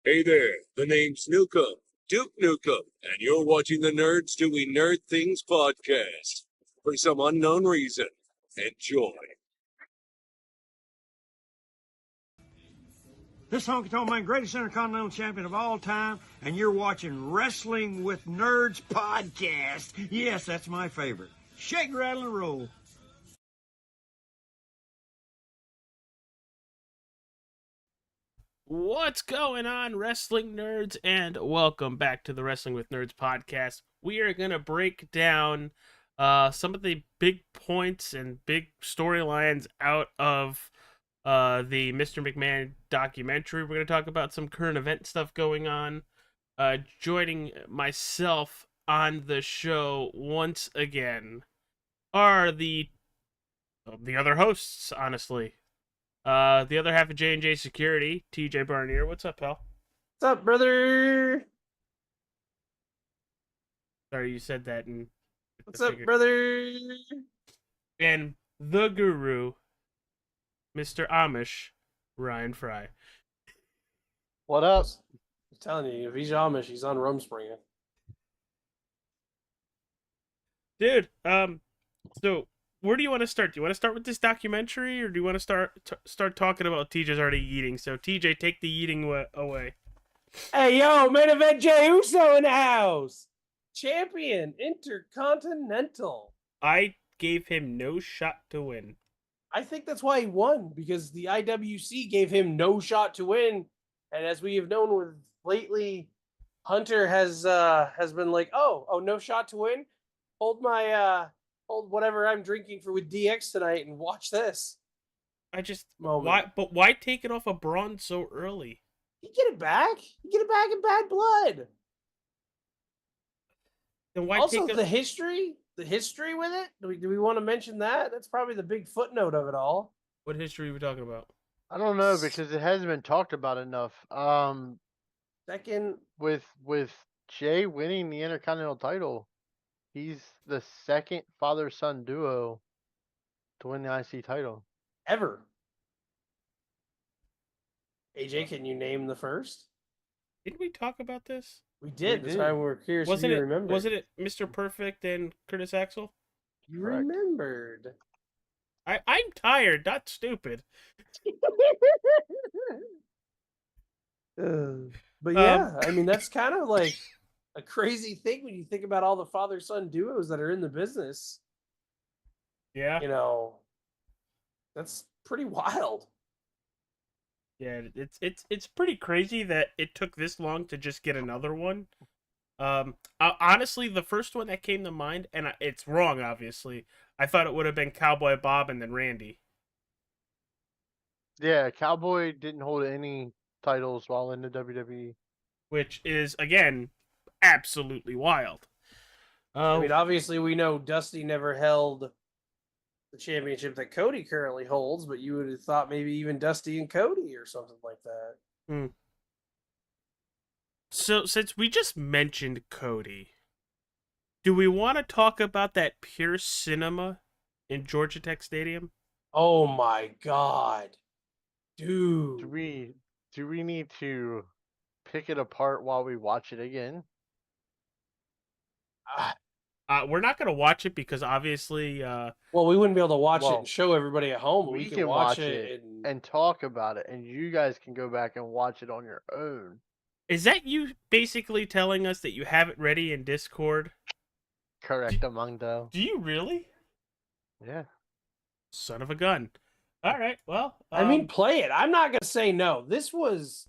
Hey there, the name's Nukem, Duke Nukem, and you're watching the Nerds Doing Nerd Things podcast. For some unknown reason, enjoy. This honky tonk man, greatest intercontinental champion of all time, and you're watching Wrestling with Nerds podcast. Yes, that's my favorite. Shake, rattle, and roll. What's going on, wrestling nerds, and welcome back to the Wrestling with Nerds podcast. We are going to break down some of the big points and big storylines out of the Mr. McMahon documentary. We're going to talk about some current event stuff going on. Joining myself on the show once again are the other hosts, honestly. The other half of J&J Security, TJ Barnier. What's up, pal? What's up, brother? Sorry, you said that. And What's up, brother? And the guru, Mr. Amish, Ryan Fry. What up? I'm telling you, if he's Amish, he's on Rumspringa. Dude, so where do you want to start? Do you want to start with this documentary, or do you want to start talking about TJ's already eating? So TJ, take the eating away. Hey, yo, main event Jey Uso in the house. Champion, Intercontinental. I gave him no shot to win. I think that's why he won, because the IWC gave him no shot to win. And as we have known with lately, Hunter has been like, oh, no shot to win? Hold whatever I'm drinking with DX tonight and watch this. Why take it off of Braun so early? You get it back. You get it back in Bad Blood. Then why also, the history with it. Do we want to mention that? That's probably the big footnote of it all. What history are we talking about? I don't know, because it hasn't been talked about enough. Second, with Jay winning the Intercontinental title, he's the second father-son duo to win the IC title. Ever. AJ, can you name the first? Didn't we talk about this? We did. That's why we're curious if you remember. Wasn't it Mr. Perfect and Curtis Axel? You remembered. I'm tired, not stupid. But yeah, I mean, that's kind of like a crazy thing when you think about all the father-son duos that are in the business. Yeah. You know, that's pretty wild. Yeah, it's pretty crazy that it took this long to just get another one. Honestly, the first one that came to mind, and it's wrong, obviously, I thought it would have been Cowboy Bob and then Randy. Yeah, Cowboy didn't hold any titles while in the WWE. Which is, again, absolutely wild. I mean, obviously, we know Dusty never held the championship that Cody currently holds, but you would have thought maybe even Dusty and Cody or something like that. So, since we just mentioned Cody, do we want to talk about that pure cinema in Georgia Tech Stadium? Oh my God, dude! Do we need to pick it apart while we watch it again? We're not going to watch it because obviously... well, we wouldn't be able to watch it and show everybody at home. We can watch it and talk about it, and you guys can go back and watch it on your own. Is that you basically telling us that you have it ready in Discord? Correct, Amundo. Do you really? Yeah. Son of a gun. All right, well... I mean, play it. I'm not going to say no. This was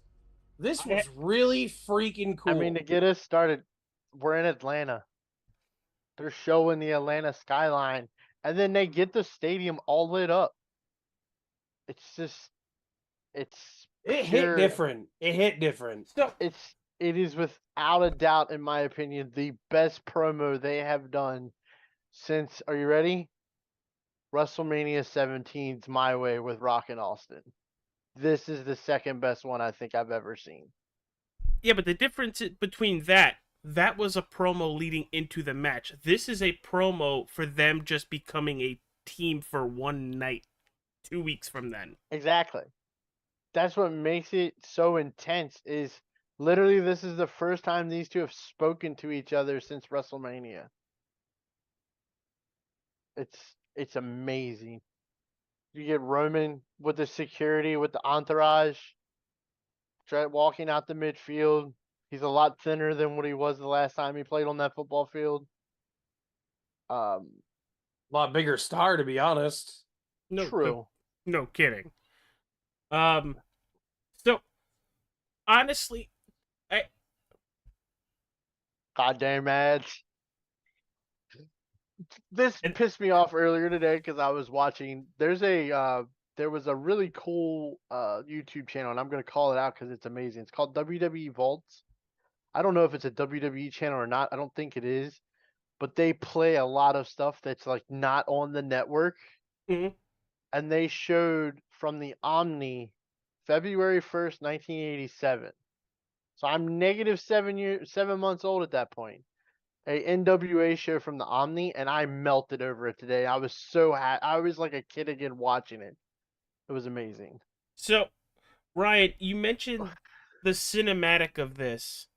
really freaking cool. I mean, to get us started, we're in Atlanta. They're showing the Atlanta skyline, and then they get the stadium all lit up. It's just, it hit different. It hit different. So it is without a doubt, in my opinion, the best promo they have done since. Are you ready? WrestleMania 17's My Way with Rock and Austin. This is the second best one I think I've ever seen. Yeah, but the difference between that was a promo leading into the match. This is a promo for them just becoming a team for one night, 2 weeks from then. Exactly. That's what makes it so intense is Literally, this is the first time these two have spoken to each other since WrestleMania. It's amazing. You get Roman with the security, with the entourage, walking out the midfield. He's a lot thinner than what he was the last time he played on that football field. A lot bigger star, to be honest. True. No kidding. So honestly, Goddamn ads. This pissed me off earlier today because I was watching. There was a really cool YouTube channel, and I'm gonna call it out because it's amazing. It's called WWE Vaults. I don't know if it's a WWE channel or not. I don't think it is, but they play a lot of stuff that's like not on the network. Mhm. And they showed from the Omni, February 1st, 1987. So I'm negative 7 months old at that point. A NWA show from the Omni, and I melted over it today. I was so happy. I was like a kid again watching it. It was amazing. So, Ryan, you mentioned the cinematic of this.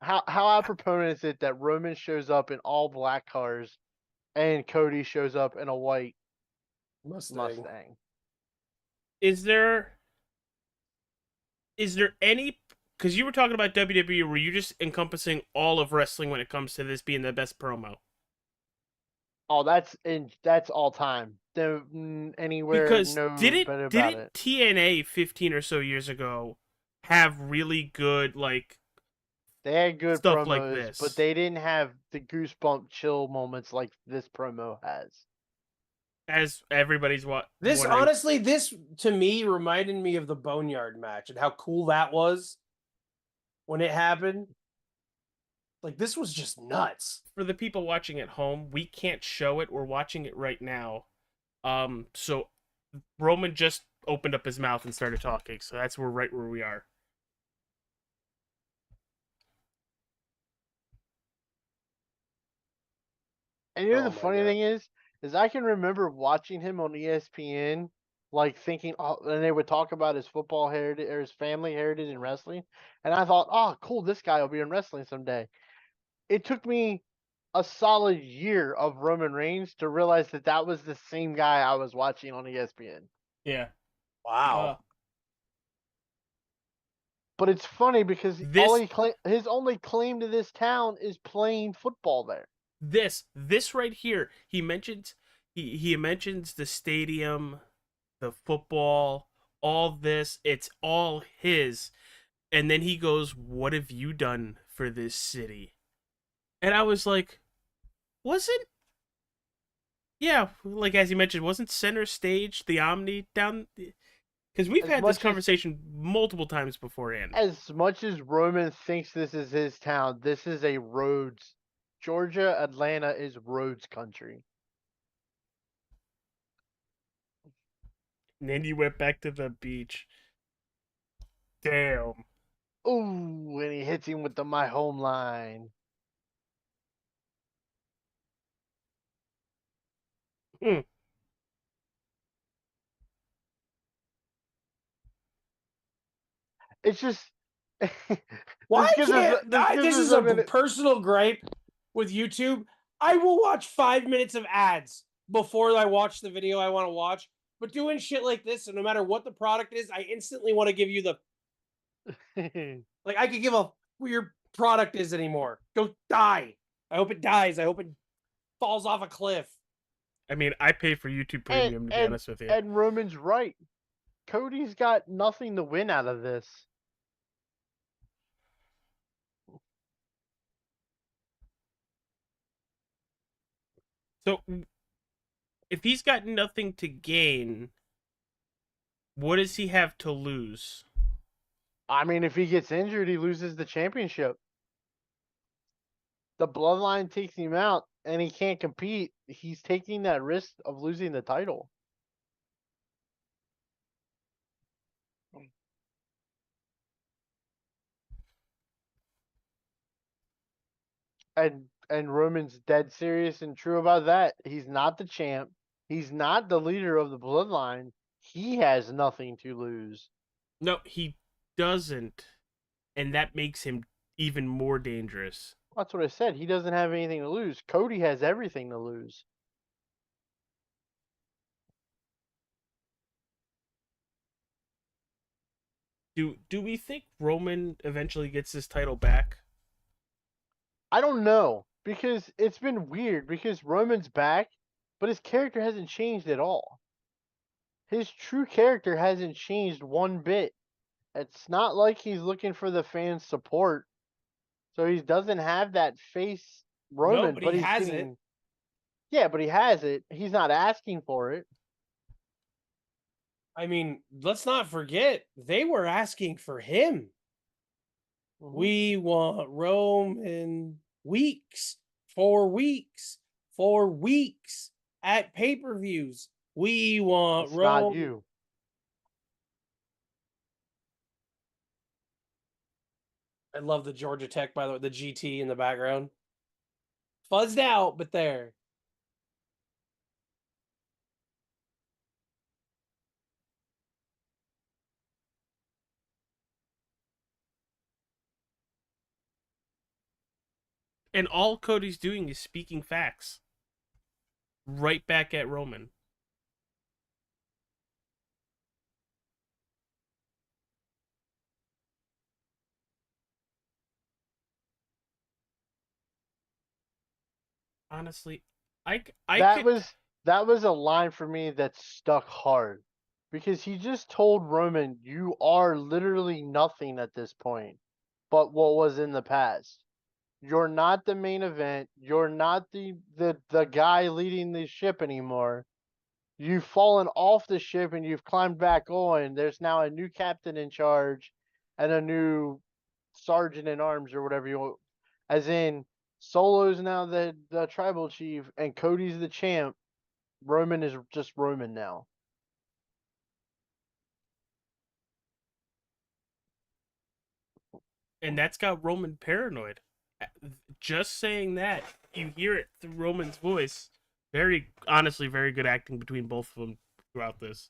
How apropos is it that Roman shows up in all black cars, and Cody shows up in a white Mustang? Is there any, because you were talking about WWE, were you just encompassing all of wrestling when it comes to this being the best promo? Oh, that's all time. Anywhere, Because no better about didn't it. TNA 15 or so years ago have really good like They had good stuff promos, like this? but they didn't have the goosebump chill moments like this promo has. As everybody's This wondering. honestly, this to me reminded me of the Boneyard match and how cool that was when it happened. Like, this was just nuts. For the people watching at home, we can't show it. We're watching it right now. So Roman just opened up his mouth and started talking. So that's right where we are. And you know Oh the my funny God. thing is I can remember watching him on ESPN, like thinking, oh, and they would talk about his football heritage or his family heritage in wrestling, and I thought, oh, cool, this guy will be in wrestling someday. It took me a solid year of Roman Reigns to realize that that was the same guy I was watching on ESPN. Yeah. Wow. But it's funny because his only claim to this town is playing football there. This right here, he mentions the stadium, the football, all this. It's all his. And then he goes, "What have you done for this city?" And I was like, wasn't, yeah, like as you mentioned, wasn't center stage the Omni down? Because we've had this conversation multiple times beforehand. As much as Roman thinks this is his town, this is a roads. Georgia, Atlanta is roads country. And then you went back to the beach. Damn. Ooh, and he hits him with the my home line. Mm. It's just Why can't this is a personal gripe with YouTube. I will watch 5 minutes of ads before I watch the video I want to watch. But doing shit like this, and no matter what the product is, I instantly want to give you the like I could give a who your product is anymore. Go die. I hope it dies. I hope it falls off a cliff. I mean, I pay for YouTube Premium, to be honest with you. And Roman's right. Cody's got nothing to win out of this. So, if he's got nothing to gain, what does he have to lose? I mean, if he gets injured, he loses the championship. The bloodline takes him out and he can't compete. He's taking that risk of losing the title. And Roman's dead serious and true about that. He's not the champ. He's not the leader of the bloodline. He has nothing to lose. No, he doesn't. and that makes him even more dangerous. That's what I said. He doesn't have anything to lose. Cody has everything to lose. Do we think Roman eventually gets his title back? I don't know, because it's been weird because Roman's back, but his character hasn't changed at all. His true character hasn't changed one bit. It's not like he's looking for the fans' support. So he doesn't have that face Roman, Nobody but he's has getting. it. Yeah, but he has it. He's not asking for it. I mean, let's not forget they were asking for him. We want Roman weeks, 4 weeks, 4 weeks at pay-per-views. We want It's not Roman. you. I love the Georgia Tech, by the way, the GT in the background. Fuzzed out, but there. And all Cody's doing is speaking facts. Right back at Roman. Honestly, that was a line for me that stuck hard because he just told Roman, "You are literally nothing at this point, but what was in the past. You're not the main event. You're not the guy leading the ship anymore. You've fallen off the ship and you've climbed back on. There's now a new captain in charge and a new sergeant in arms or whatever you want. As in, Solo's now the tribal chief and Cody's the champ. Roman is just Roman now." and that's got Roman paranoid. Just saying that, you hear it through Roman's voice. Very honestly, very good acting between both of them throughout this.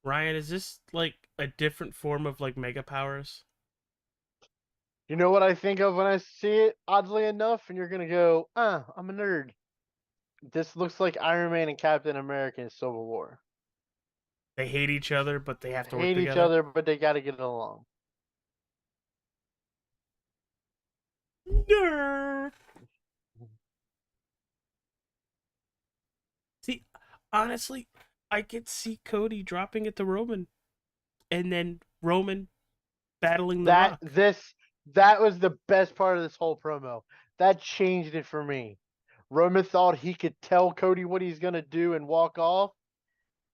Ryan, is this like a different form of like mega powers? You know what I think of when I see it, oddly enough, and you're gonna go, I'm a nerd. This looks like Iron Man and Captain America in Civil War. They hate each other, but they have to work Hate each together. other, but they gotta get along. Nerd. See, honestly, I could see Cody dropping it to Roman, and then Roman battling The That Rock. that was the best part of this whole promo. That changed it for me. Roman thought he could tell Cody what he's gonna do and walk off,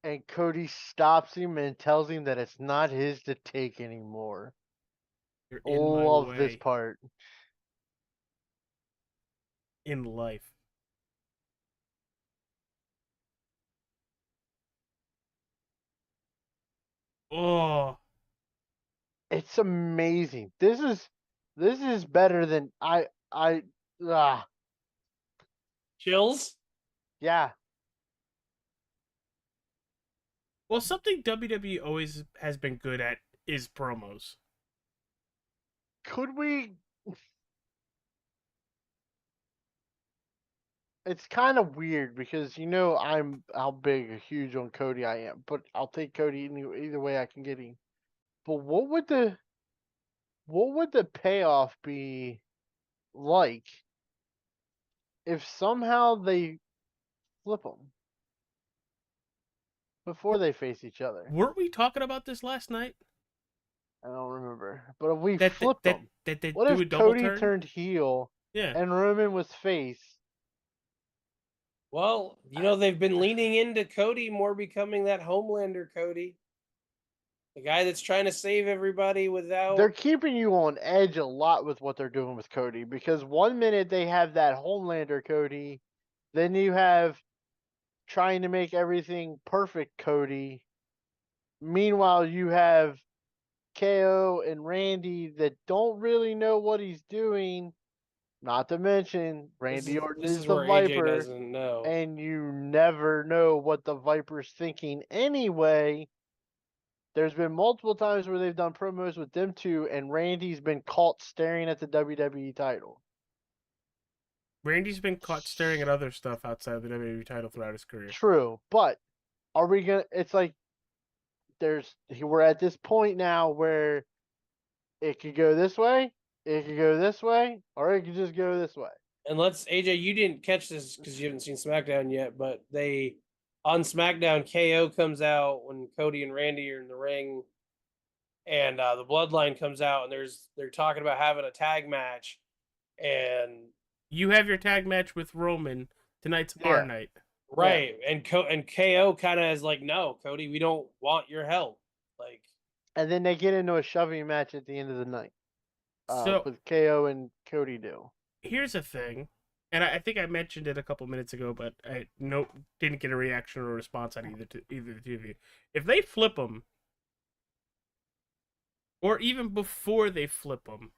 and Cody stops him and tells him that it's not his to take anymore. You're in my Love this way part. in life. Oh, It's amazing. This is better than I Chills. yeah. well, something WWE always has been good at is promos. Could we It's kind of weird because I'm how big huge on Cody I am, but I'll take Cody either way I can get him. But what would the payoff be like if somehow they flip them before they face each other? Weren't we talking about this last night? I don't remember. But if we That flip them, that they what do a if double Cody turn? turned heel Yeah. and Roman was face? Well, they've been leaning into Cody more becoming that Homelander Cody. The guy that's trying to save everybody without. They're keeping you on edge a lot with what they're doing with Cody because one minute they have that Homelander Cody, then you have trying to make everything perfect Cody. Meanwhile, you have KO and Randy that don't really know what he's doing, Not to mention, Randy Orton This is is the where AJ Viper, doesn't know. and you never know what the Viper's thinking anyway. There's been multiple times where they've done promos with them two, and Randy's been caught staring at the WWE title. Randy's been caught staring at other stuff outside of the WWE title throughout his career. True, but are we gonna? It's like we're at this point now where it could go this way, it could go this way, or it could just go this way. And let's AJ, you didn't catch this because you haven't seen SmackDown yet, but they on SmackDown KO comes out when Cody and Randy are in the ring, and the Bloodline comes out, and they're talking about having a tag match, and You have your tag match with Roman. Tonight's our night. right, and KO kind of is like, no, Cody, we don't want your help, like. And then they get into a shoving match at the end of the night. So With KO and Cody do. here's a thing, and I think I mentioned it a couple minutes ago, but I didn't get a reaction or a response on either the two of you. If they flip them, or even before they flip them,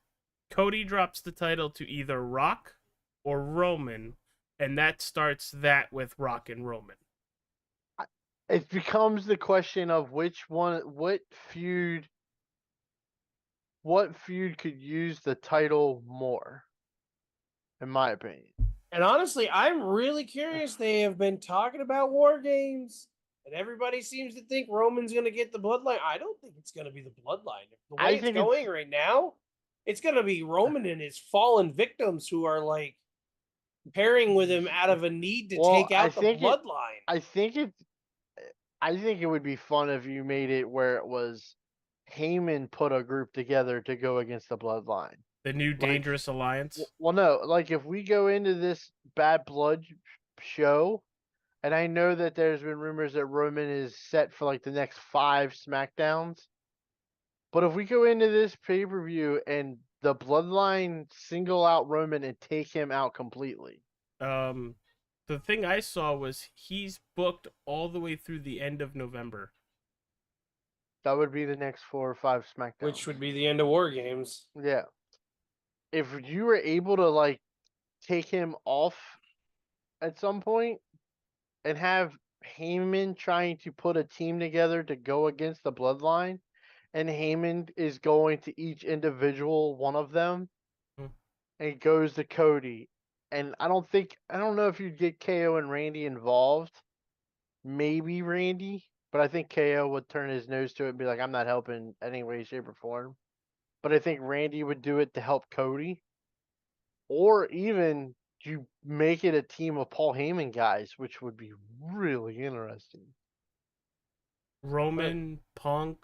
Cody drops the title to either Rock or Roman, and that starts that with Rock and Roman. It becomes the question of what feud could use the title more, in my opinion. And honestly, I'm really curious. They have been talking about War Games, and everybody seems to think Roman's going to get the Bloodline. I don't think it's going to be the Bloodline. The way it's going right now, it's going to be Roman and his fallen victims who are like pairing with him out of a need to take out the Bloodline. I think it would be fun if you made it where it was Heyman put a group together to go against the Bloodline. The new Dangerous Alliance? Well, no. Like, if we go into this Bad Blood show, and I know that there's been rumors that Roman is set for, like, the next 5 SmackDowns. But if we go into this pay-per-view and the Bloodline single out Roman and take him out completely. The thing I saw was he's booked all the way through the end of November. That would be the next 4 or 5 SmackDowns. Which would be the end of War Games. Yeah. If you were able to, like, take him off at some point and have Heyman trying to put a team together to go against the Bloodline, and Heyman is going to each individual one of them, and it goes to Cody. And I don't know if you'd get KO and Randy involved. Maybe Randy, but I think KO would turn his nose to it and be like, I'm not helping any way, shape, or form. But I think Randy would do it to help Cody. Or even you make it a team of Paul Heyman guys, which would be really interesting. Roman, Punk,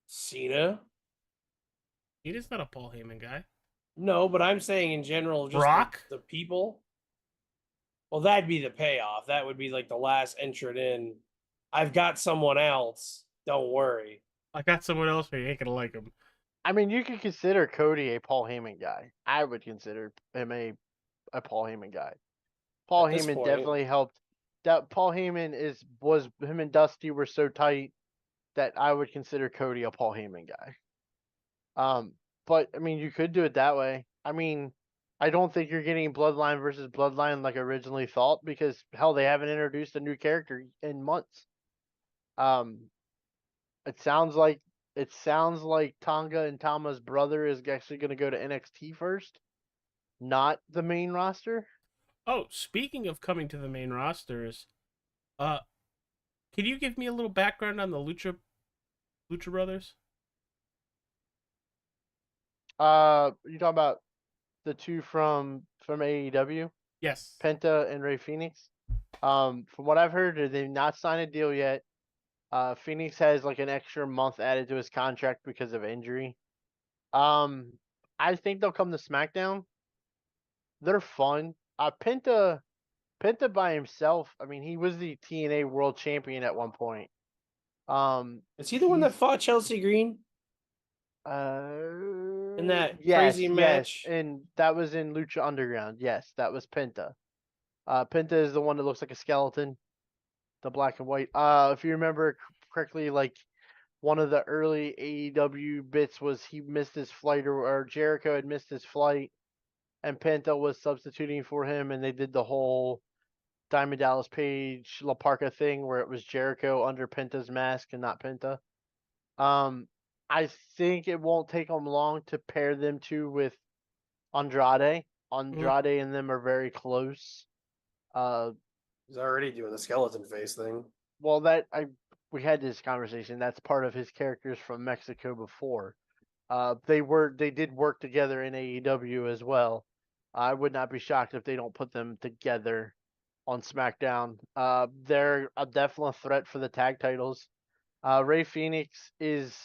Cena. Cena's not a Paul Heyman guy. No, but I'm saying in general, just Brock? the people. Well, that'd be the payoff. That would be like the last entrant in. I've got someone else. Don't worry. I got someone else, but you ain't gonna like him. I mean, you could consider Cody a Paul Heyman guy. I would consider him a Paul Heyman guy. Paul Heyman definitely helped. That Paul Heyman was him and Dusty were so tight that I would consider Cody a Paul Heyman guy. But I mean, you could do it that way. I mean, I don't think you're getting Bloodline versus Bloodline like originally thought, because hell, they haven't introduced a new character in months. It sounds like Tonga and Tama's brother is actually going to go to NXT first, not the main roster. Oh, speaking of coming to the main rosters, can you give me a little background on the Lucha Brothers? You talking about the two from AEW? Yes. Penta and Rey Fenix. From what I've heard, they've not signed a deal yet. Phoenix has like an extra month added to his contract because of injury. I think they'll come to SmackDown. They're fun. Penta by himself. I mean, he was the TNA World Champion at one point. Is he the one that fought Chelsea Green? In that crazy match? Yes, and that was in Lucha Underground. Yes, that was Penta. Penta is the one that looks like a skeleton. The black and white. If you remember correctly, like one of the early AEW bits was he missed his flight, or Jericho had missed his flight, and Penta was substituting for him, and they did the whole Diamond Dallas Page La Parka thing where it was Jericho under Penta's mask and not Penta. I think it won't take them long to pair them two with Andrade. Andrade and them are very close. He's already doing the skeleton face thing. Well, we had this conversation. That's part of his characters from Mexico before. They did work together in AEW as well. I would not be shocked if they don't put them together on SmackDown. They're a definite threat for the tag titles. Rey Fenix is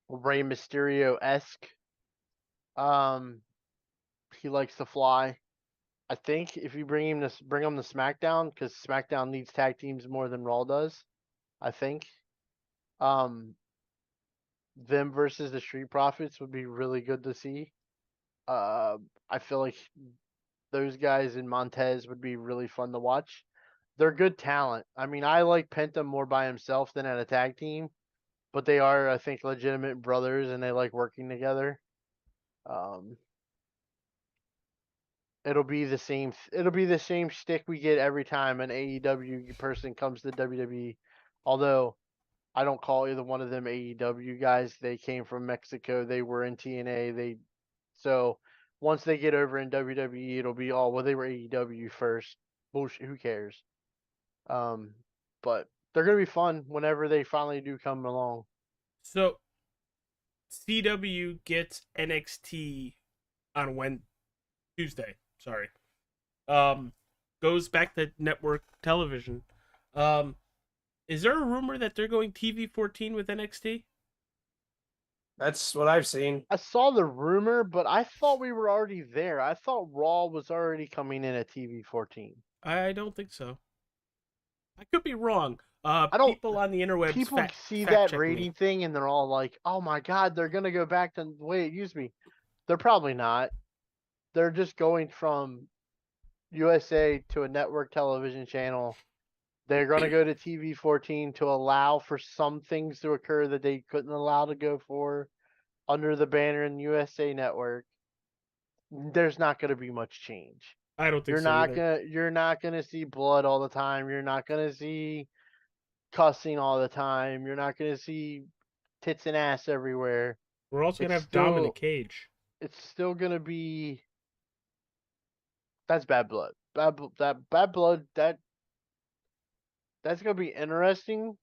Rey Mysterio-esque. He likes to fly. I think if you bring him to SmackDown, because SmackDown needs tag teams more than Raw does. I think. Them versus the Street Profits would be really good to see. I feel like those guys in Montez would be really fun to watch. They're good talent. I mean, I like Penta more by himself than at a tag team, but they are, I think, legitimate brothers and they like working together. It'll be the same. It'll be the same shtick we get every time an AEW person comes to WWE. Although I don't call either one of them AEW guys. They came from Mexico. They were in TNA. So once they get over in WWE, it'll be well, they were AEW first. Bullshit. Who cares? But they're gonna be fun whenever they finally do come along. So CW gets NXT on Tuesday. Sorry. Goes back to network television. Is there a rumor that they're going TV-14 with NXT? That's what I've seen. I saw the rumor, but I thought we were already there. I thought Raw was already coming in at TV-14. I don't think so. I could be wrong. People on the interwebs people see that rating thing and they're all like, "Oh my god, they're gonna go back to the way it used to be." They're probably not. They're just going from USA to a network television channel. They're gonna go to TV-14 to allow for some things to occur that they couldn't allow to go for under the banner in USA Network. There's not gonna be much change. I don't think You're not gonna see blood all the time. You're not gonna see cussing all the time. You're not gonna see tits and ass everywhere. We're also gonna have Dom in a cage. It's still gonna be. That's bad blood. Bad blood. That's gonna be interesting.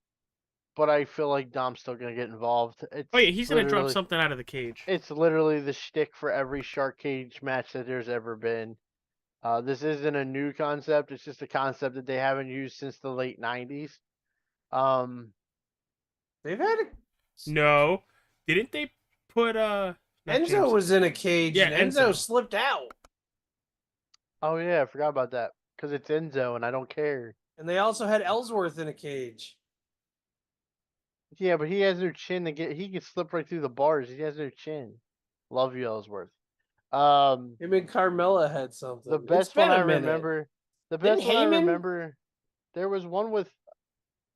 But I feel like Dom's still gonna get involved. He's gonna drop something out of the cage. It's literally the shtick for every shark cage match that there's ever been. This isn't a new concept. It's just a concept that they haven't used since the late '90s. They've had No, didn't they put Enzo was in a cage. Yeah, and Enzo slipped out. Oh yeah, I forgot about that because it's Enzo and I don't care. And they also had Ellsworth in a cage. Yeah, but he has no chin to get. He can slip right through the bars. He has no chin. Love you, Ellsworth. Him and Carmella had something. The best one I remember. The best one I remember. There was one with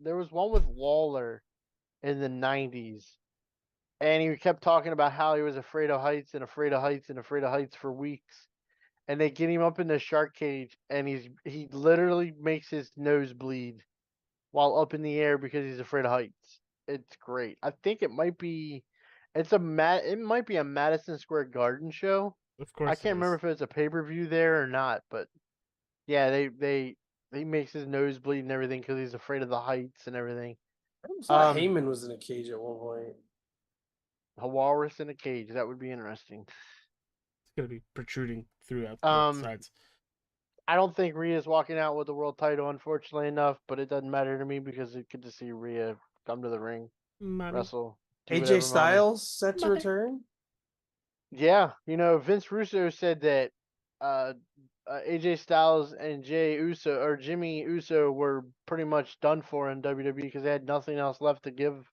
Lawler in the '90s, and he kept talking about how he was afraid of heights and afraid of heights and afraid of heights for weeks. And they get him up in the shark cage, and he literally makes his nose bleed while up in the air because he's afraid of heights. It's great. I think it might be a Madison Square Garden show. Of course. I can't remember if it's a pay-per-view there or not, but yeah, he makes his nose bleed and everything because he's afraid of the heights and everything. I saw Heyman was in a cage at one point. A walrus in a cage. That would be interesting. It's gonna be protruding throughout the sides. I don't think Rhea's walking out with the world title, unfortunately enough, but it doesn't matter to me because it's good to see Rhea come to the ring, wrestle. AJ Styles set to return? Yeah, Vince Russo said that AJ Styles and Jimmy Uso were pretty much done for in WWE because they had nothing else left to give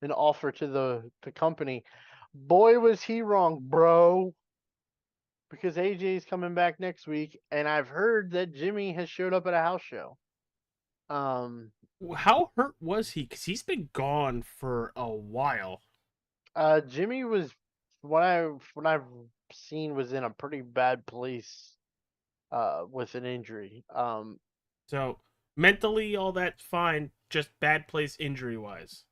an offer to the company. Boy, was he wrong, bro. Because AJ's coming back next week, and I've heard that Jimmy has showed up at a house show. How hurt was he? Because he's been gone for a while. Jimmy was when I seen was in a pretty bad place with an injury. So mentally, all that's fine. Just bad place injury wise.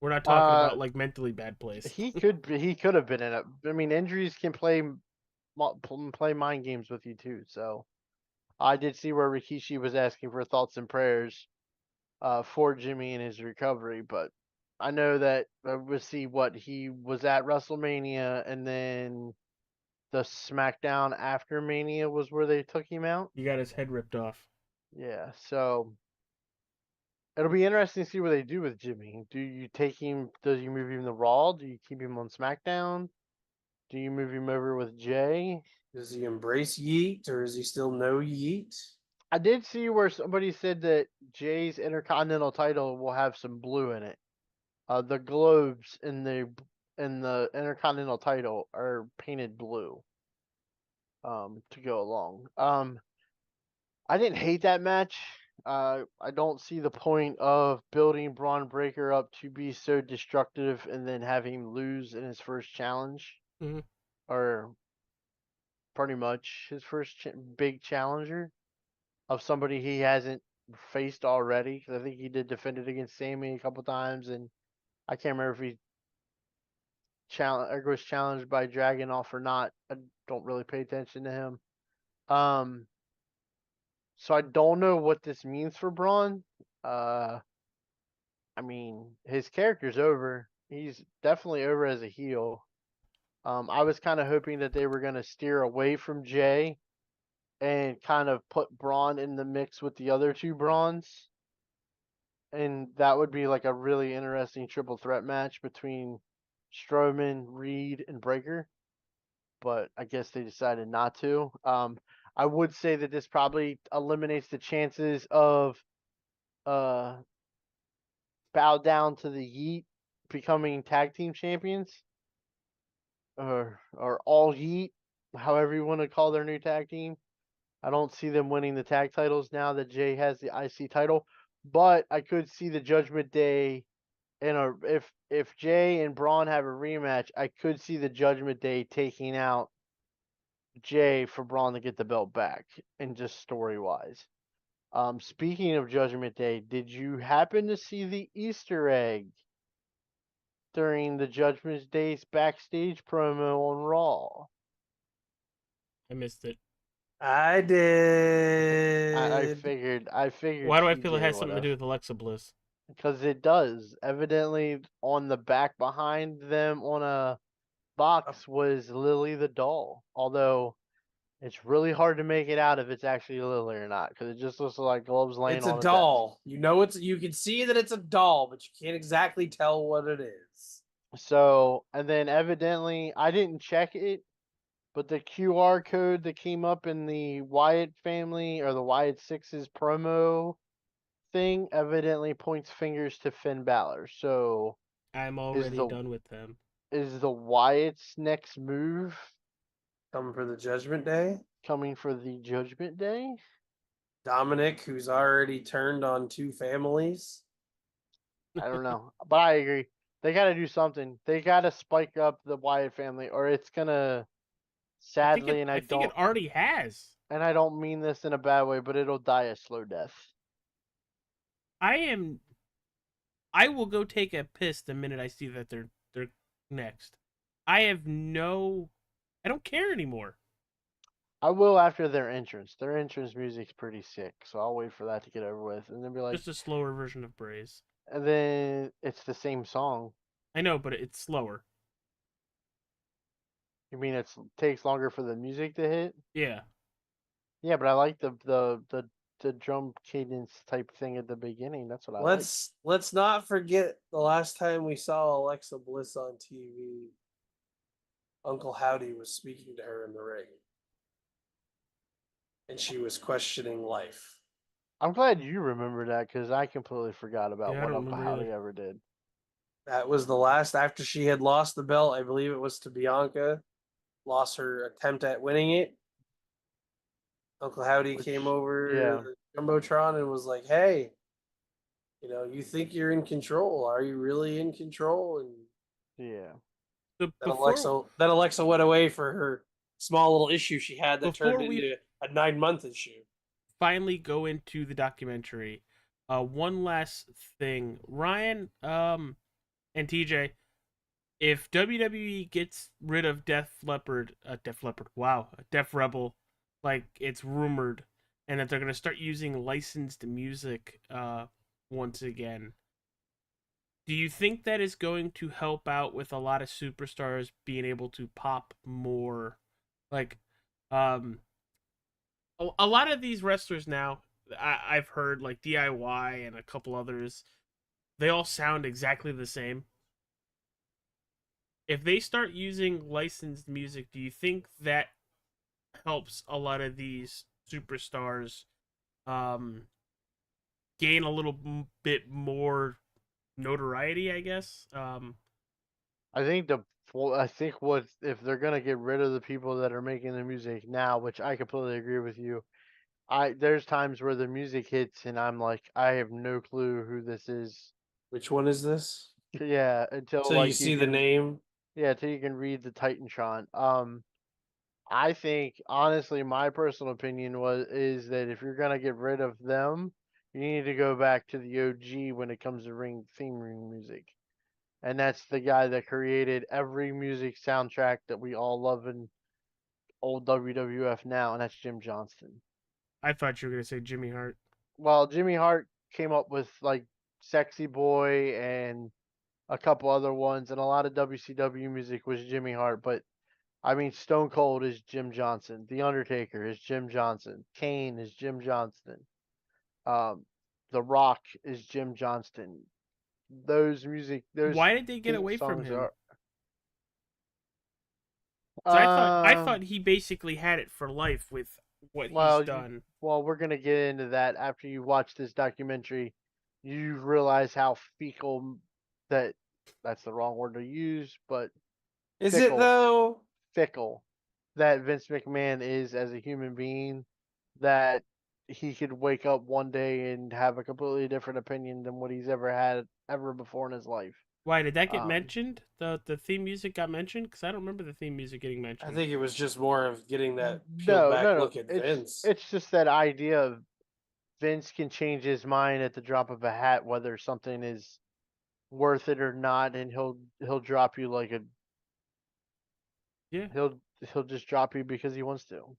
We're not talking uh, about like mentally bad place. he could have been in it. I mean, injuries can play mind games with you too. So I did see where Rikishi was asking for thoughts and prayers for Jimmy and his recovery, but I know that we'll see what he was at WrestleMania, and then the SmackDown after Mania was where they took him out. He got his head ripped off. Yeah, so it'll be interesting to see what they do with Jimmy. Do you take him? Does you move him to Raw? Do you keep him on SmackDown? Do you move him over with Jay? Does he embrace Yeet or is he still no Yeet? I did see where somebody said that Jay's Intercontinental title will have some blue in it. The globes in the Intercontinental title are painted blue. To go along. I didn't hate that match. I don't see the point of building Braun Breaker up to be so destructive and then having him lose in his first challenge, Mhm. or pretty much his first big challenger of somebody he hasn't faced already. Because I think he did defend it against Sammy a couple times, and I can't remember if he was challenged by Dragunov or not. I don't really pay attention to him. So I don't know what this means for Braun. Uh, I mean, his character's over. He's definitely over as a heel. I was kind of hoping that they were going to steer away from Jay and kind of put Braun in the mix with the other two Brauns. And that would be like a really interesting triple threat match between Strowman, Reed, and Breaker. But I guess they decided not to. I would say that this probably eliminates the chances of uh bow down to the Yeet becoming tag team champions, or all Yeet, however you want to call their new tag team. I don't see them winning the tag titles now that Jay has the IC title, but I could see the Judgment Day in a if Jay and Braun have a rematch, I could see the Judgment Day taking out Jay for Braun to get the belt back, and just story wise. Speaking of Judgment Day, did you happen to see the Easter egg during the Judgment Day's backstage promo on Raw? I missed it. I I did. figured I figured Why do I feel it CJ has would something to have, do with Alexa Bliss? because it does. Evidently, on the back behind them on a box was Lily the doll. Although it's really hard to make it out if it's actually Lily or not, because it just looks like gloves laying It's a on a desk. doll. You know you can see that it's a doll, but you can't exactly tell what it is. So, and then evidently, I didn't check it, but the QR code that came up in the Wyatt family or the Wyatt Sixes promo thing evidently points fingers to Finn Balor. So I'm is already the done with them. is the Wyatt's next move Coming for the Judgment Day. coming for the Judgment Day? Dominic, who's already turned on two families. I don't know, but I agree. They got to do something. They got to spike up the Wyatt family, or it's gonna sadly, I think it already has. and I don't mean this in a bad way, but it'll die a slow death. I am. I will go take a piss the minute I see that they're next. I have no. I don't care anymore. I will after their entrance. Their entrance music's pretty sick, so I'll wait for that to get over with, and then be like, Just a slower version of Braze. and then it's the same song. I know, but it's slower. You mean it takes longer for the music to hit? Yeah. Yeah, but I like the drum cadence type thing at the beginning. That's what I like. Let's not forget the last time we saw Alexa Bliss on TV. Uncle Howdy was speaking to her in the ring, and she was questioning life. I'm glad you remember that, because I completely forgot about Yeah, I what don't remember Howdy either. ever did. That was the last after she had lost the belt. I believe it was to Bianca. Lost her attempt at winning it. Uncle Howdy came over the Jumbotron and was like, "Hey, you think you're in control? Are you really in control?" And Yeah. Then Alexa went away for her small little issue she had that turned before we into a 9-month issue. finally go into the documentary, one last thing, Ryan, and TJ, if WWE gets rid of Def Leppard, Def Rebel, like it's rumored, and that they're gonna start using licensed music, once again, do you think that is going to help out with a lot of superstars being able to pop more? Like, um, a lot of these wrestlers now, I've heard like DIY and a couple others, they all sound exactly the same. If they start using licensed music, do you think that helps a lot of these superstars um, gain a little bit more notoriety? I guess. I think I think what if they're gonna get rid of the people that are making the music now, which I completely agree with you. There's times where the music hits and I'm like, I have no clue who this is. Which one is this? Yeah, until So you like you see the can name. yeah, until you can read the Titantron. I think honestly, my personal opinion is that if you're gonna get rid of them, you need to go back to the OG when it comes to ring music, and that's the guy that created every music soundtrack that we all love in old WWF now, and that's Jim Johnston. I thought you were gonna say Jimmy Hart. Well, Jimmy Hart came up with like Sexy Boy and a couple other ones, and a lot of WCW music was Jimmy Hart, but I mean, Stone Cold is Jim Johnson. The Undertaker is Jim Johnson. Kane is Jim Johnston. Um, The Rock is Jim Johnston. Those Why did they get theme away from songs him? are. So I Um, thought he basically had it for life with what he's well, done. we're gonna get into that after you watch this documentary. You realize how fecal that that's the wrong word to use, but Is it fickle, though? fickle that Vince McMahon is as a human being, that he could wake up one day and have a completely different opinion than what he's ever had ever before in his life. Why did that get Um, mentioned? The theme music got mentioned because I don't remember the theme music getting I mentioned. think it was just more of getting that peeled no, back no, no. look at Vince. It's just that idea of Vince can change his mind at the drop of a hat, whether something is worth it or not, and he'll drop you like a Yeah, he'll he'll just drop you because he wants to.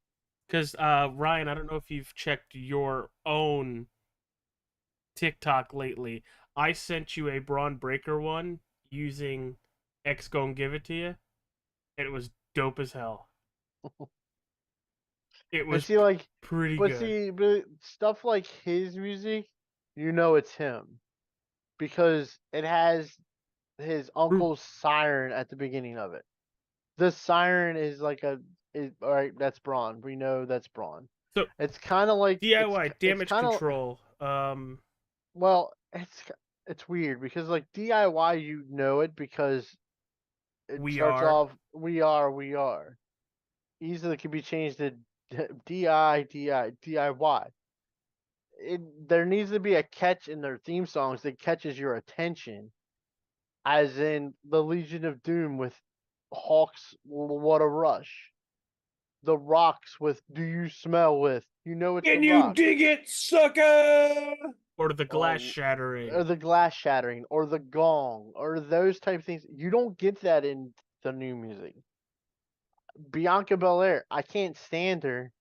because Ryan, I don't know if you've checked your own TikTok lately. I sent you a Braun Breaker one using X Gon Give It to You, and it was dope as hell. It And was see, like, pretty good. but stuff like his music, you know, it's him because it has his uncle's siren at the beginning of it. The siren is like all right. That's Braun. We know that's Braun. So It's kind of like DIY it's damage kind of control. well, it's weird because like DIY, you know it because it We starts are. off we are easily can be changed to DIY. There needs to be a catch in their theme songs that catches your attention, as in the Legion of Doom with Hawks, What a Rush, the Rocks with Do You Smell with, you know it's the Can you Rock, dig it, sucker? Or the glass or, or shattering. the Glass Shattering, or the Gong, or those type of things. You don't get that in the new music. Bianca Belair, I can't stand her.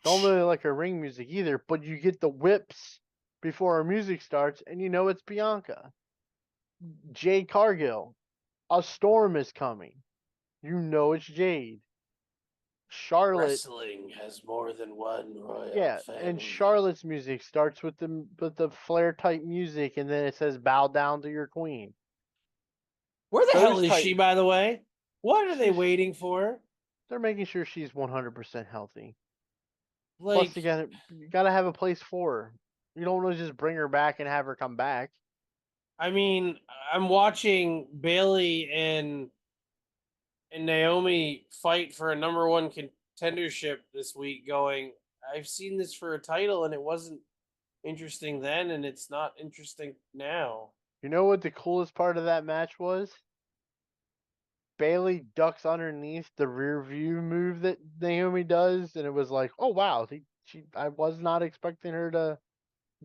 Don't really like her ring music either, but you get the whips before her music starts, and you know it's Bianca. Jade Cargill, a storm is coming. You know it's Jade. Charlotte, Wrestling has more than one royal yeah, and family. Charlotte's music starts with the flare type music, and then it says "Bow down to your queen." Where the hell Those is type, she, by the way? What are they she's waiting for? they're making sure she's 100% healthy. Plus, Like, you gotta have a place for her. You don't want to just bring her back and have her come back. I mean, I'm watching Bailey and Naomi fight for a number one contendership this week. Going, I've seen this for a title, and it wasn't interesting then, and it's not interesting now. You know what the coolest part of that match was? Bailey ducks underneath the rear view move that Naomi does, and it was like, oh wow, I was not expecting her to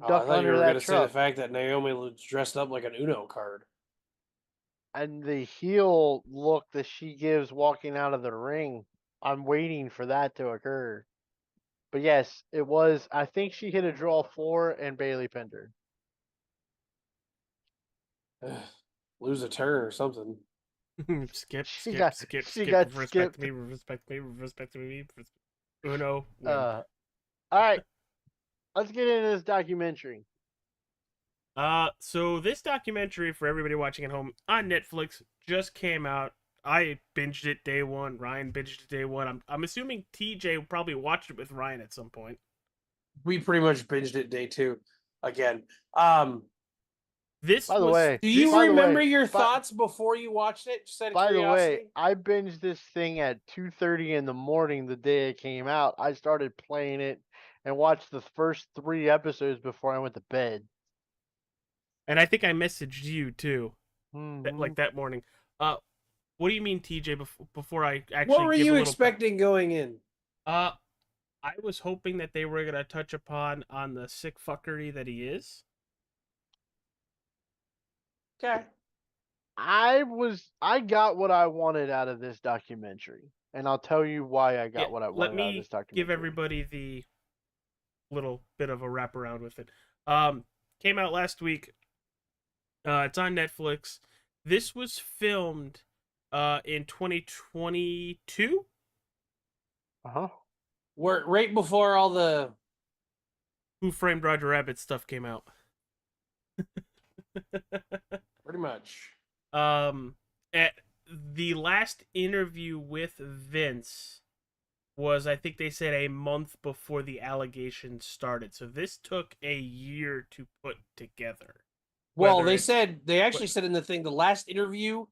I duck thought you under were going that to say the truck. fact that Naomi was dressed up like an Uno card. And the heel look that she gives walking out of the ring, I'm waiting for that to occur. But yes, it was. I think she hit a draw 4 and Bailey pinned her. Lose a turn or something. skip, She skip, got skip, she skip. got Respect skipped. me, respect me, respect me. Uno, win. All right, let's get into this documentary. So this documentary for everybody watching at home on Netflix just came out. I binged it day one. Ryan binged it day one. I'm assuming TJ probably watched it with Ryan at some point. We pretty much binged it day 2 again. This By the was. way, Do you by the remember way, your by- thoughts before you watched it? Just out of By the way, curiosity. I binged this thing at 2:30 in the morning the day it came out. I started playing it and watched the first 3 episodes before I went to bed. And I think I messaged you too, Mm-hmm. like that morning. What do you mean, TJ? Before I actually What were give you a little. expecting going in? I was hoping that they were gonna touch upon on the sick fuckery that he is. Okay. I got what I wanted out of this documentary, and I'll tell you why I got what I Let wanted out of this me documentary. give everybody the little bit of a wraparound with it. Came out last week. It's on Netflix. This was filmed in 2022. Uh-huh. We're right before all the Who Framed Roger Rabbit stuff came out. pretty much. At the last interview with Vince was, I think they said, a month before the allegations started. So this took a year to put together. Well, they actually said in the thing, the last interview,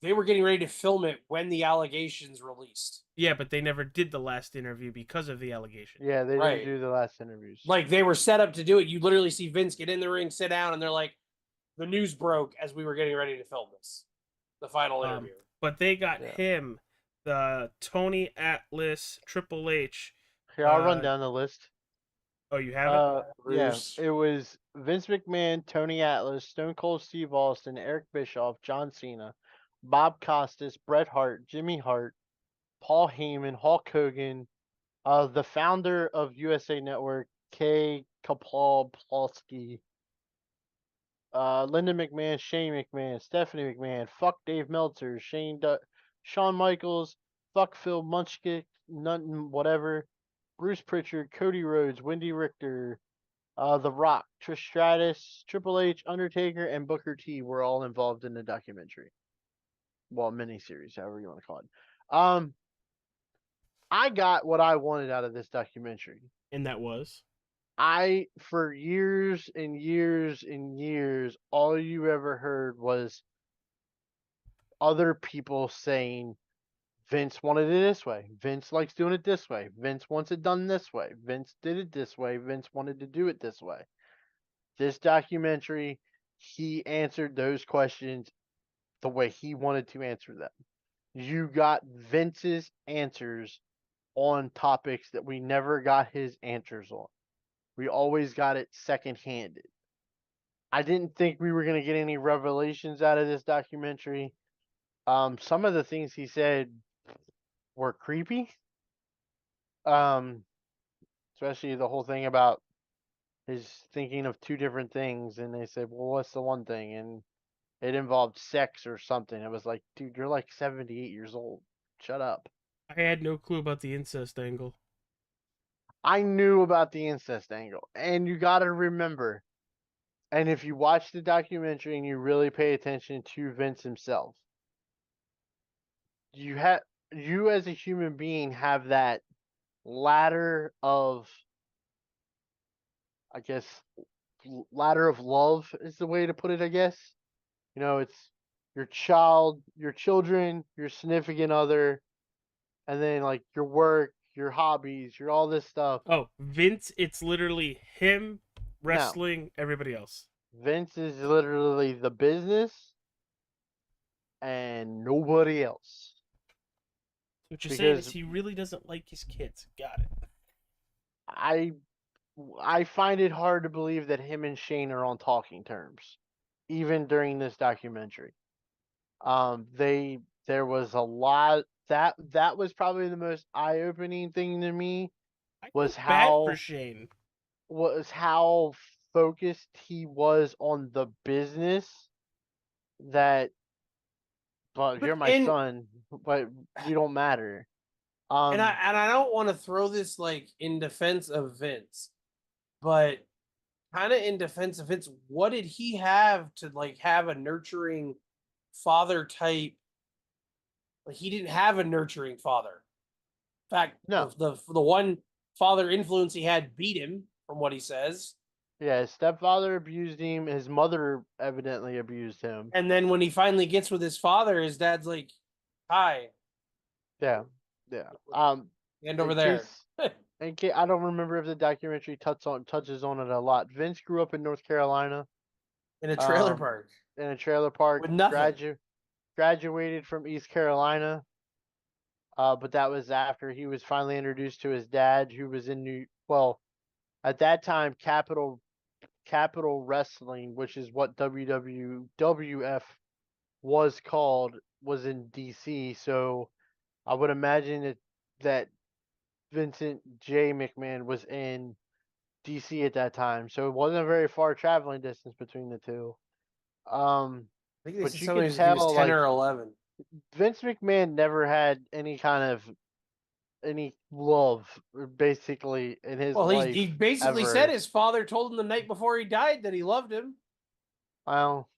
they were getting ready to film it when the allegations released. Yeah, but they never did the last interview because of the allegation. Yeah, they Right. didn't do the last interviews. Like they were set up to do it. You literally see Vince get in the ring, sit down, and they're like, the news broke as we were getting ready to film this. The final interview. But they got him, the Tony Atlas, Triple H. Here, I'll run down the list. Oh, you have it? Yeah, it was Vince McMahon, Tony Atlas, Stone Cold Steve Austin, Eric Bischoff, John Cena, Bob Costas, Bret Hart, Jimmy Hart, Paul Heyman, Hulk Hogan, the founder of USA Network, Kay Kapowski, Linda McMahon, Shane McMahon, Stephanie McMahon, fuck Dave Meltzer, Shawn Michaels, fuck Phil Munchkin, nothing, whatever, Bruce Pritchard, Cody Rhodes, Wendy Richter, The Rock, Trish Stratus, Triple H, Undertaker, and Booker T were all involved in the documentary. Well, miniseries, however you want to call it. I got what I wanted out of this documentary. And that was? For years and years and years, all you ever heard was other people saying, Vince wanted it this way. Vince likes doing it this way. Vince wants it done this way. Vince did it this way. Vince wanted to do it this way. This documentary, he answered those questions the way he wanted to answer them. You got Vince's answers on topics that we never got his answers on. We always got it second-handed. I didn't think we were going to get any revelations out of this documentary. Some of the things he said were creepy. Especially the whole thing about his thinking of 2 different things, and they said, well, what's the one thing? And it involved sex or something. It was like, dude, you're like 78 years old. Shut up. I had no clue about the incest angle. I knew about the incest angle. And you got to remember, and if you watch the documentary and you really pay attention to Vince himself, you as a human being have that ladder of, I guess, ladder of love is the way to put it, I guess. You know, it's your children, your significant other, and then like your work, your hobbies, your all this stuff. Oh, Vince, it's literally him, wrestling, everybody else. Vince is literally the business, and nobody else. What you're saying Because is he really doesn't like his kids. Got it. I I find it hard to believe that him and Shane are on talking terms, even during this documentary. There was a lot that was probably the most eye opening thing to me I was feel bad for how Shane. focused he was on the business that, but But you're my and son, but we don't matter. and I Um, and I don't want to throw this like in defense of Vince, but kind of in defense of Vince, what did he have to like have a nurturing father type? Like he didn't have a nurturing father. In fact, no, the one father influence he had beat him, from what he says. yeah, his stepfather abused him. His mother evidently abused him. And then when he finally gets with his father, his dad's like, "Hi, Yeah, yeah. and In over there case, I don't remember if the documentary touches on it a lot. Vince grew up in North Carolina, in a trailer um, park in a trailer park. with nothing." Graduated from East Carolina, but that was after he was finally introduced to his dad, who was in at that time Capital Wrestling, which is what WWF was called, was in DC. So I would imagine that Vincent J. McMahon was in DC at that time. So it wasn't a very far traveling distance between the two. Um, I think they but said you something could like he was tell 10 like or 11. Vince McMahon never had any love basically in his Well, he life basically said ever. his father told him the night before he died that he loved him. Well,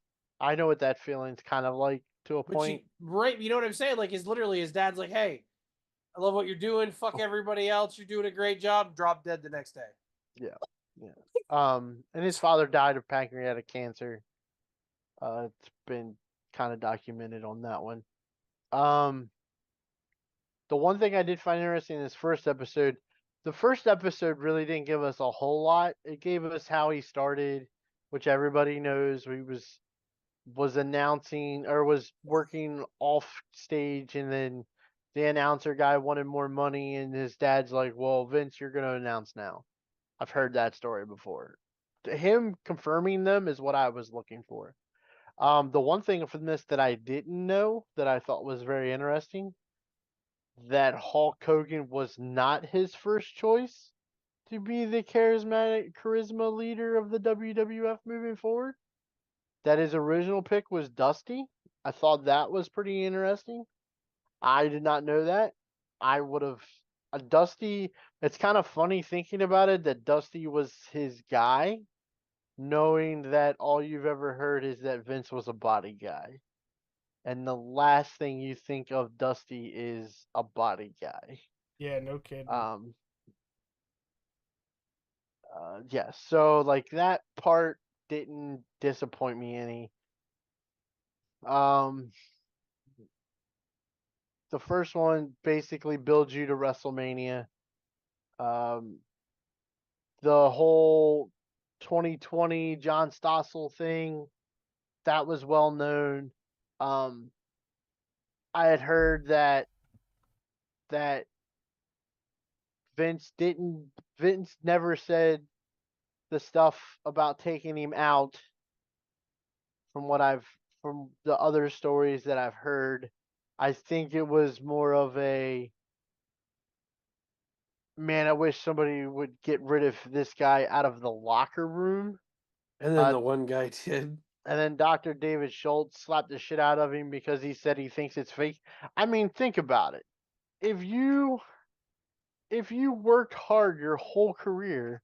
I know what that feeling's kind of like to a Which point. you know what I'm saying? Like, is literally his dad's like, "Hey, I love what you're doing. Fuck everybody else. You're doing a great job." Drop dead the next day. Yeah, yeah. And his father died of pancreatic cancer. It's been kind of documented on that one. Um, the one thing I did find interesting in this first episode, the first episode really didn't give us a whole lot. It gave us how he started, which everybody knows. He was announcing or was working off stage, and then the announcer guy wanted more money, and his dad's like, "Well, Vince, you're gonna announce now." I've heard that story before. Him confirming them is what I was looking for. The one thing from this that I didn't know that I thought was very interesting, that Hulk Hogan was not his first choice to be the charisma leader of the WWF moving forward. That his original pick was Dusty. I thought that was pretty interesting. I did not know that. I would have Dusty. It's kind of funny thinking about it that Dusty was his guy, knowing that all you've ever heard is that Vince was a body guy. And the last thing you think of Dusty is a body guy. Yeah, no kidding. Um, yeah, so like that part didn't disappoint me any. Um, the first one basically builds you to WrestleMania. Um, the whole 2020 John Stossel thing, that was well known. Um, I had heard that Vince never said the stuff about taking him out from what I've from the other stories that I've heard. I think it was more of a, man, I wish somebody would get rid of this guy out of the locker room. And then Uh, the one guy did. and then Dr. David Schultz slapped the shit out of him because he said he thinks it's fake. I mean, think about it. If you worked hard your whole career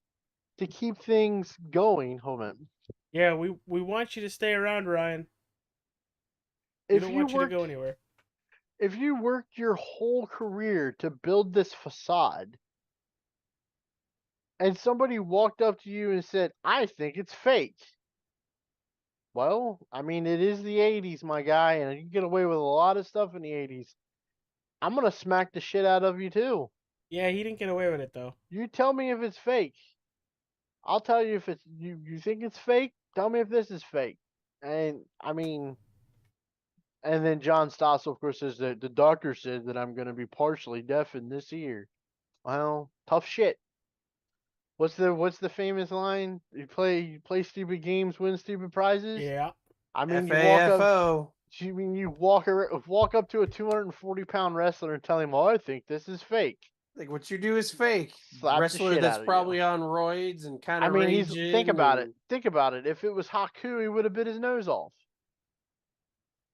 to keep things going, hold on. Yeah, we want you to stay around, Ryan. We If don't you want you to worked go anywhere. if you worked your whole career to build this facade, and somebody walked up to you and said, "I think it's fake." Well, I mean, it is the 80s, my guy, and you get away with a lot of stuff in the 80s. I'm going to smack the shit out of you too. Yeah, he didn't get away with it though. You tell me if it's fake. I'll tell you if you think it's fake. Tell me if this is fake. And I mean, And then John Stossel, of course, says that the doctor said that I'm going to be partially deafened this year. Well, tough shit. What's the famous line? You play stupid games, win stupid prizes. Yeah. I mean, FAFO. you walk up to a 240-pound wrestler and tell him, "Oh, I think this is fake." Like what you do is fake. Slap the Wrestler shit that's out of probably you. on roids and kind I of mean, raging. think about it. and- Think about it. If it was Haku, he would have bit his nose off.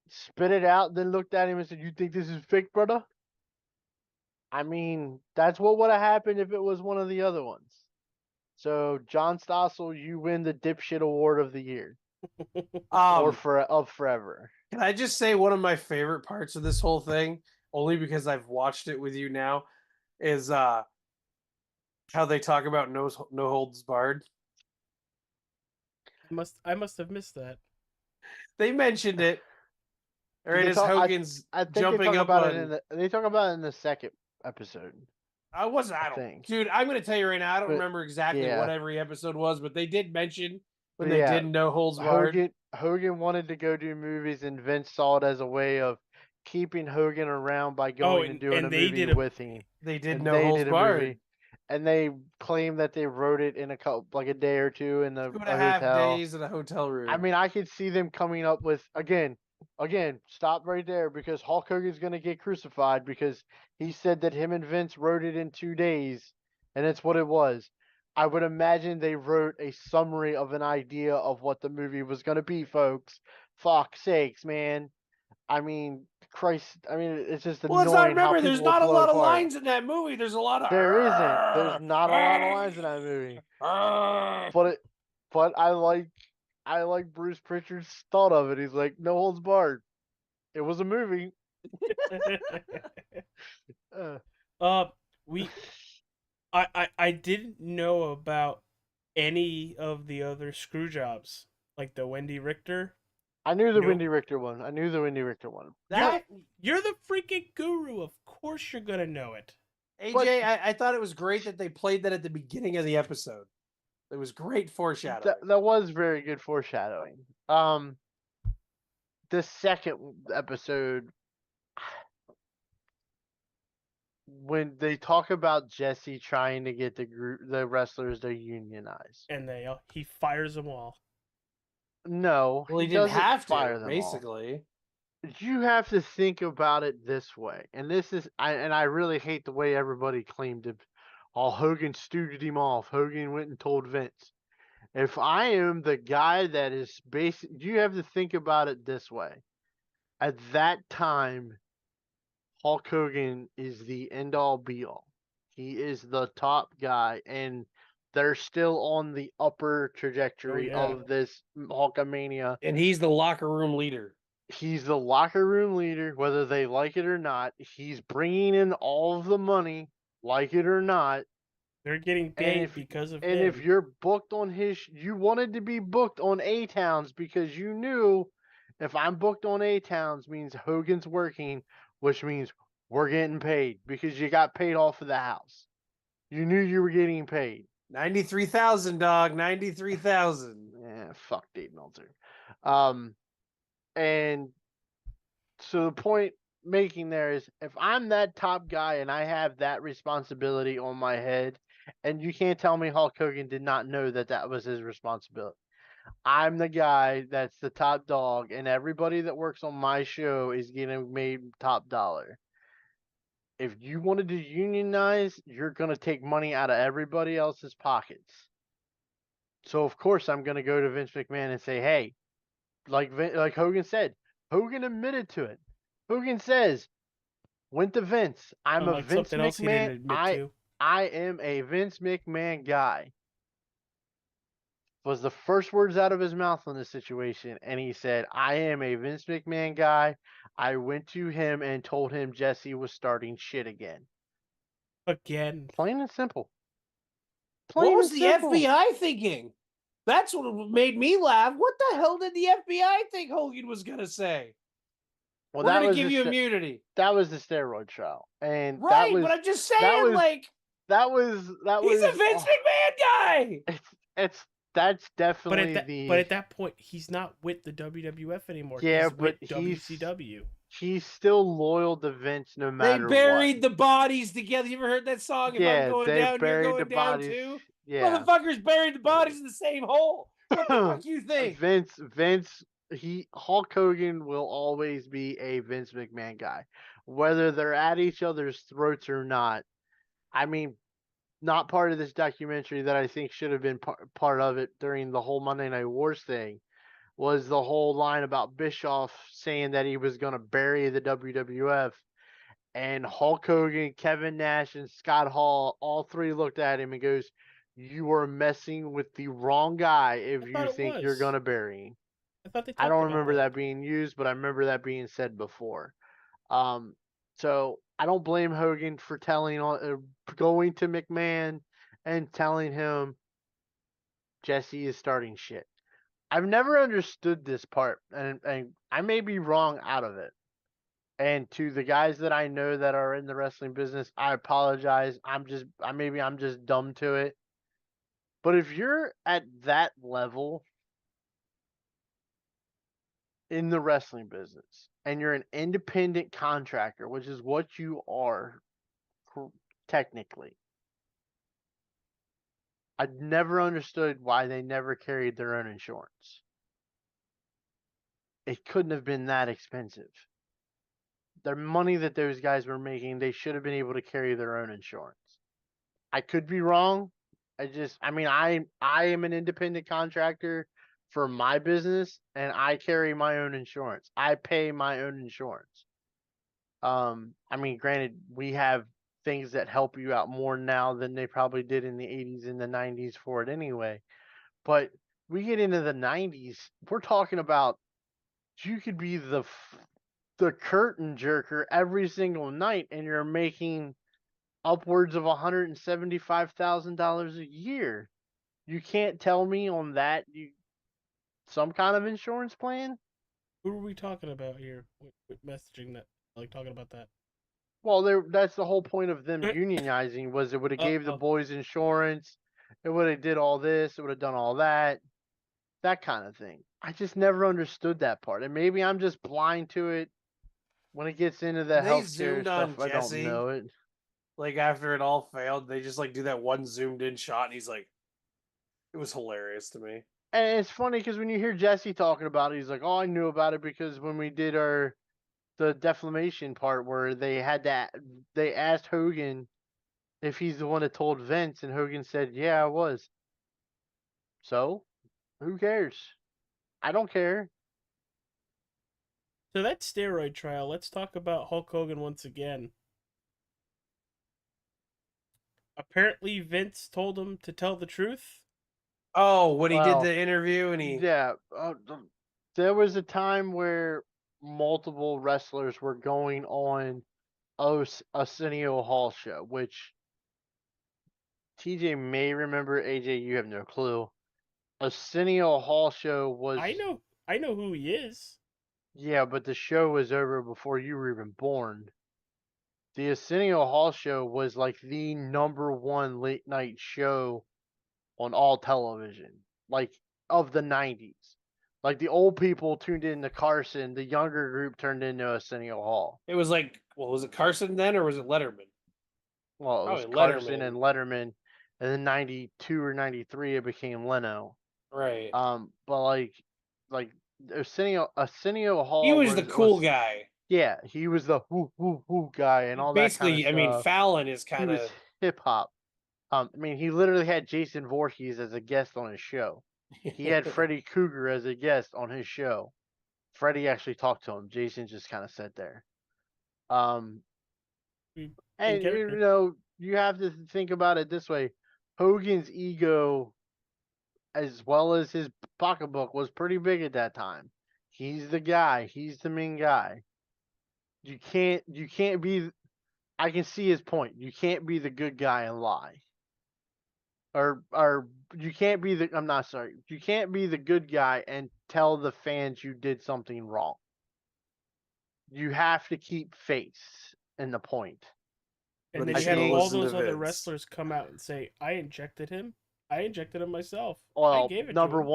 Spit it out, then looked at him and said, "You think this is fake, brother?" I mean, that's what would have happened if it was one of the other ones. So, John Stossel, you win the dipshit award of the year, or of forever. Can I just say one of my favorite parts of this whole thing, only because I've watched it with you now, is how they talk about no holds barred. I must have missed that. They mentioned it. Right as Hogan's I think jumping they talk up about on. they talk about it in the second episode. I don't, dude. I'm gonna tell you right now. I don't remember exactly what every episode was, but they did mention when they did no holds barred. Hogan wanted to go do movies, and Vince saw it as a way of keeping Hogan around by going and doing a movie with him. They did no holds barred, and they claimed that they wrote it in a day or two in a 2.5 days in a hotel room. I mean, I could see them coming up with again. Stop right there, because Hulk Hogan's gonna get crucified because he said that him and Vince wrote it in 2 days, and it's what it was. I would imagine they wrote a summary of an idea of what the movie was gonna be, folks. Fuck sakes, man. I mean, Christ. I mean, it's just annoying. Well, remember, there's not a lot of lines in that movie. There's a lot of. There isn't. There's not a lot of lines in that movie. But I like Bruce Pritchard's thought of it. He's like, no holds barred. It was a movie. I didn't know about any of the other screw jobs, like the Wendy Richter. I knew the Wendy Richter one. You're the freaking guru. Of course you're gonna know it. AJ, I thought it was great that they played that at the beginning of the episode. It was great foreshadowing. That was very good foreshadowing. The second episode, when they talk about Jesse trying to get the wrestlers to unionize, and he fires them all. No, well, he didn't have to fire them basically. All. You have to think about it this way, and I really hate the way everybody claimed it. Oh, Hogan stooted him off. Hogan went and told Vince. If I am the guy that is you have to think about it this way. At that time, Hulk Hogan is the end-all be-all. He is the top guy, and they're still on the upper trajectory of this Hulkamania. And he's the locker room leader. He's the locker room leader, whether they like it or not. He's bringing in all of the money, like it or not. They're getting paid because of him. And if you're booked on you wanted to be booked on A-Towns because you knew if I'm booked on A-Towns means Hogan's working, which means we're getting paid because you got paid off of the house. You knew you were getting paid. 93,000, dog. 93,000. Yeah, fuck Dave Meltzer. And so the point making there is, if I'm that top guy and I have that responsibility on my head, and you can't tell me Hulk Hogan did not know that was his responsibility. I'm the guy that's the top dog, and everybody that works on my show is getting made top dollar. If you wanted to unionize, you're going to take money out of everybody else's pockets. So, of course, I'm going to go to Vince McMahon and say, hey, like Hogan said, Hogan admitted to it. Hogan says, went to Vince. I'm a Vince McMahon. I am a Vince McMahon guy. Was the first words out of his mouth in this situation, and he said, I am a Vince McMahon guy. I went to him and told him Jesse was starting shit again. Again. Plain and simple. What was the FBI thinking? That's what made me laugh. What the hell did the FBI think Hogan was going to say? Well, we're going to give you immunity. That was the steroid trial. And right, but I'm just saying, that was he's a Vince McMahon guy. It's that's But definitely at that point, he's not with the WWF anymore. yeah, He's with but WCW. he's still loyal to Vince no They matter what. buried the bodies together. You ever heard that song? If I'm Yeah, going they down, you're buried the going down bodies. too. Yeah. Motherfuckers buried the bodies in the same hole. What the fuck you think? Vince, Hulk Hogan will always be a Vince McMahon guy, whether they're at each other's throats or not. I mean, not part of this documentary that I think should have been part of it during the whole Monday Night Wars thing was the whole line about Bischoff saying that he was going to bury the WWF. And Hulk Hogan, Kevin Nash, and Scott Hall, all three looked at him and goes, "You are messing with the wrong guy if I thought you it think you're was. gonna bury him." I thought they I talked don't about remember that. that being used, but I remember that being said before. Um, so I don't blame Hogan for going to McMahon and telling him Jesse is starting shit. I've never understood this part, and I may be wrong out of it. And to the guys that I know that are in the wrestling business, I apologize. Maybe I'm just dumb to it. But if you're at that level in the wrestling business and you're an independent contractor, which is what you are technically, I never understood why they never carried their own insurance. It couldn't have been that expensive. The money that those guys were making, they should have been able to carry their own insurance. I could be wrong. I am an independent contractor for my business and I carry my own insurance. I pay my own insurance. Granted, we have things that help you out more now than they probably did in the 80s and the 90s for it anyway. But we get into the 90s, we're talking about you could be the curtain jerker every single night and you're making upwards of $175,000 a year. You can't tell me on that some kind of insurance plan? Who are we talking about here? With messaging that, like talking about that. Well, that's the whole point of them unionizing was it would have gave the Oh. boys insurance, it would have did all this, it would have done all that kind of thing. I just never understood that part, and maybe I'm just blind to it. When it gets into the They healthcare zoomed on stuff, I don't Jesse. know it. Like after it all failed, they just like do that one zoomed in shot, and he's like, it was hilarious to me. And it's funny because when you hear Jesse talking about it, he's like, "Oh, I knew about it because when we did the defamation part where they asked Hogan if he's the one that told Vince, and Hogan said, "Yeah, I was." So, who cares? I don't care. So that steroid trial, let's talk about Hulk Hogan once again. Apparently Vince told him to tell the truth. Oh, when he did the interview and he Yeah, there was a time where multiple wrestlers were going on Arsenio Hall show, which TJ may remember. AJ, you have no clue. Arsenio Hall show was. I know who he is. Yeah, but the show was over before you were even born. The Arsenio Hall show was like the #1 late night show on all television, like of the 90s. Like the old people tuned in to Carson, the younger group turned into Arsenio Hall. it was like, well, was it Carson then or was it Letterman? Well, it was Probably Carson Letterman. and Letterman, and then 92 or 93 it became Leno. Right. But like Arsenio Hall He was the cool guy. yeah, he was the whoo whoo woo guy and all that kind of Basically, stuff. I mean, Fallon is He kind was of hip hop. He literally had Jason Voorhees as a guest on his show. He had Freddy Krueger as a guest on his show. Freddy actually talked to him. Jason just kind of sat there. And you have to think about it this way: Hogan's ego, as well as his pocketbook, was pretty big at that time. He's the guy. He's the main guy. You can't be. I can see his point. You can't be the good guy and lie. Or you can't be the. I'm not sorry. You can't be the good guy and tell the fans you did something wrong. You have to keep face in the point. And But then he you had should've all listened those to other Vince. wrestlers come out and say, I injected him. I injected him myself. I Well, gave it to number him.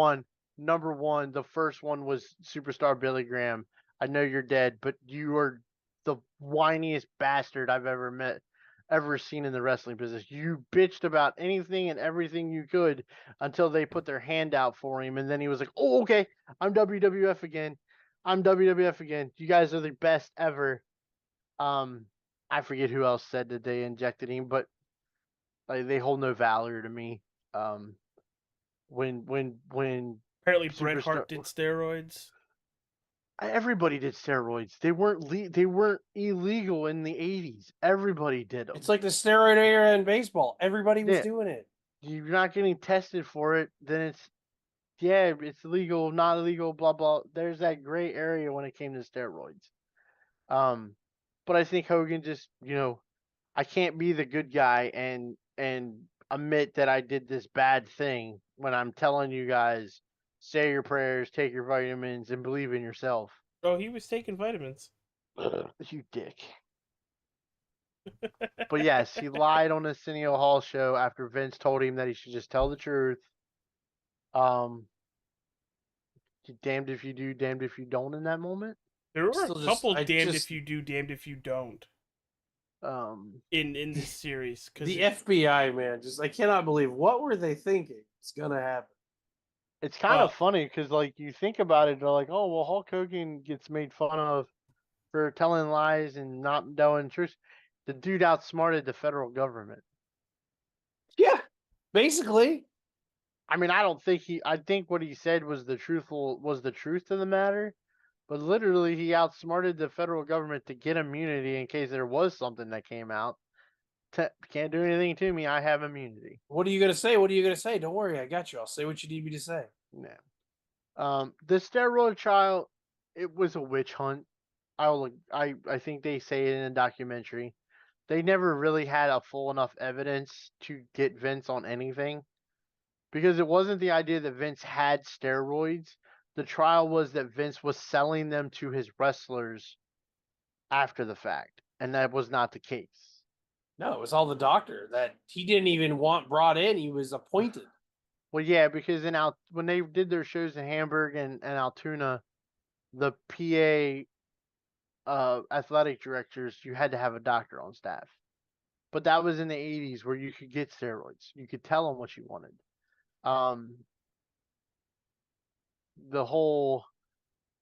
one, the first one was Superstar Billy Graham. I know you're dead, but you are the whiniest bastard I've ever seen in the wrestling business. You bitched about anything and everything you could until they put their hand out for him, and then he was like, "Oh, okay, I'm WWF again. I'm WWF again. You guys are the best ever." Um, I forget who else said that they injected him, but like they hold no valor to me. Um, when Apparently, Bret Superstar, Hart did steroids. everybody did steroids. They weren't illegal in the 80s. Everybody did them. It's like the steroid era in baseball. Everybody was Yeah, doing it. you're not getting tested for it, then it's legal, not illegal, blah blah. There's that gray area when it came to steroids. Um, but I think Hogan just, I can't be the good guy and admit that I did this bad thing when I'm telling you guys, say your prayers, take your vitamins, and believe in yourself. Oh, he was taking vitamins. You dick. But yes, he lied on the Arsenio Hall show after Vince told him that he should just tell the truth. Um, damned if you do, damned if you don't in that moment. There were Still a just, couple I damned just if you do, damned if you don't Um, in this series. Cause the FBI man, just I cannot believe what were they thinking is gonna happen. it's kind of funny because, like, you think about it, they're like, oh, well, Hulk Hogan gets made fun of for telling lies and not telling the truth. The dude outsmarted the federal government. Yeah, basically. I mean, I think what he said was the truth to the matter, but literally he outsmarted the federal government to get immunity in case there was something that came out. Can't do anything to me. I have immunity. What are you gonna say? What are you gonna say? Don't worry, I got you. I'll say what you need me to say. Yeah. The steroid trial, it was a witch hunt. I think they say it in a documentary. They never really had a full enough evidence to get Vince on anything because it wasn't the idea that Vince had steroids. The trial was that Vince was selling them to his wrestlers after the fact, and that was not the case. No, it was all the doctor that he didn't even want brought in. He was appointed. Well, yeah, because when they did their shows in Hamburg and Altoona, the PA athletic directors, you had to have a doctor on staff. But that was in the 80s where you could get steroids. You could tell them what you wanted. The whole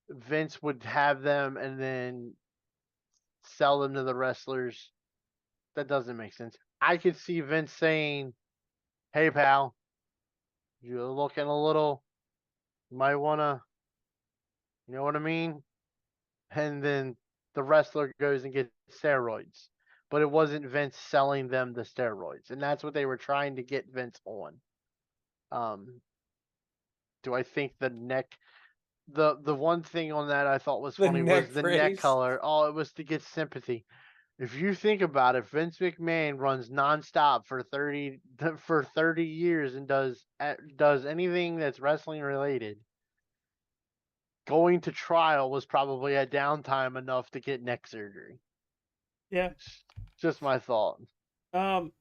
Vince would have them and then sell them to the wrestlers. That doesn't make sense. I could see Vince saying, "Hey, pal, you're looking a little. You might wanna, you know what I mean?" And then the wrestler goes and gets steroids. But it wasn't Vince selling them the steroids, and that's what they were trying to get Vince on. Do I think the one thing on that I thought was The funny was neck the neck brace. color. Oh, it was to get sympathy. If you think about it, Vince McMahon runs nonstop for 30 years and does anything that's wrestling related. Going to trial was probably a downtime enough to get neck surgery. yeah. Just my thought. Um,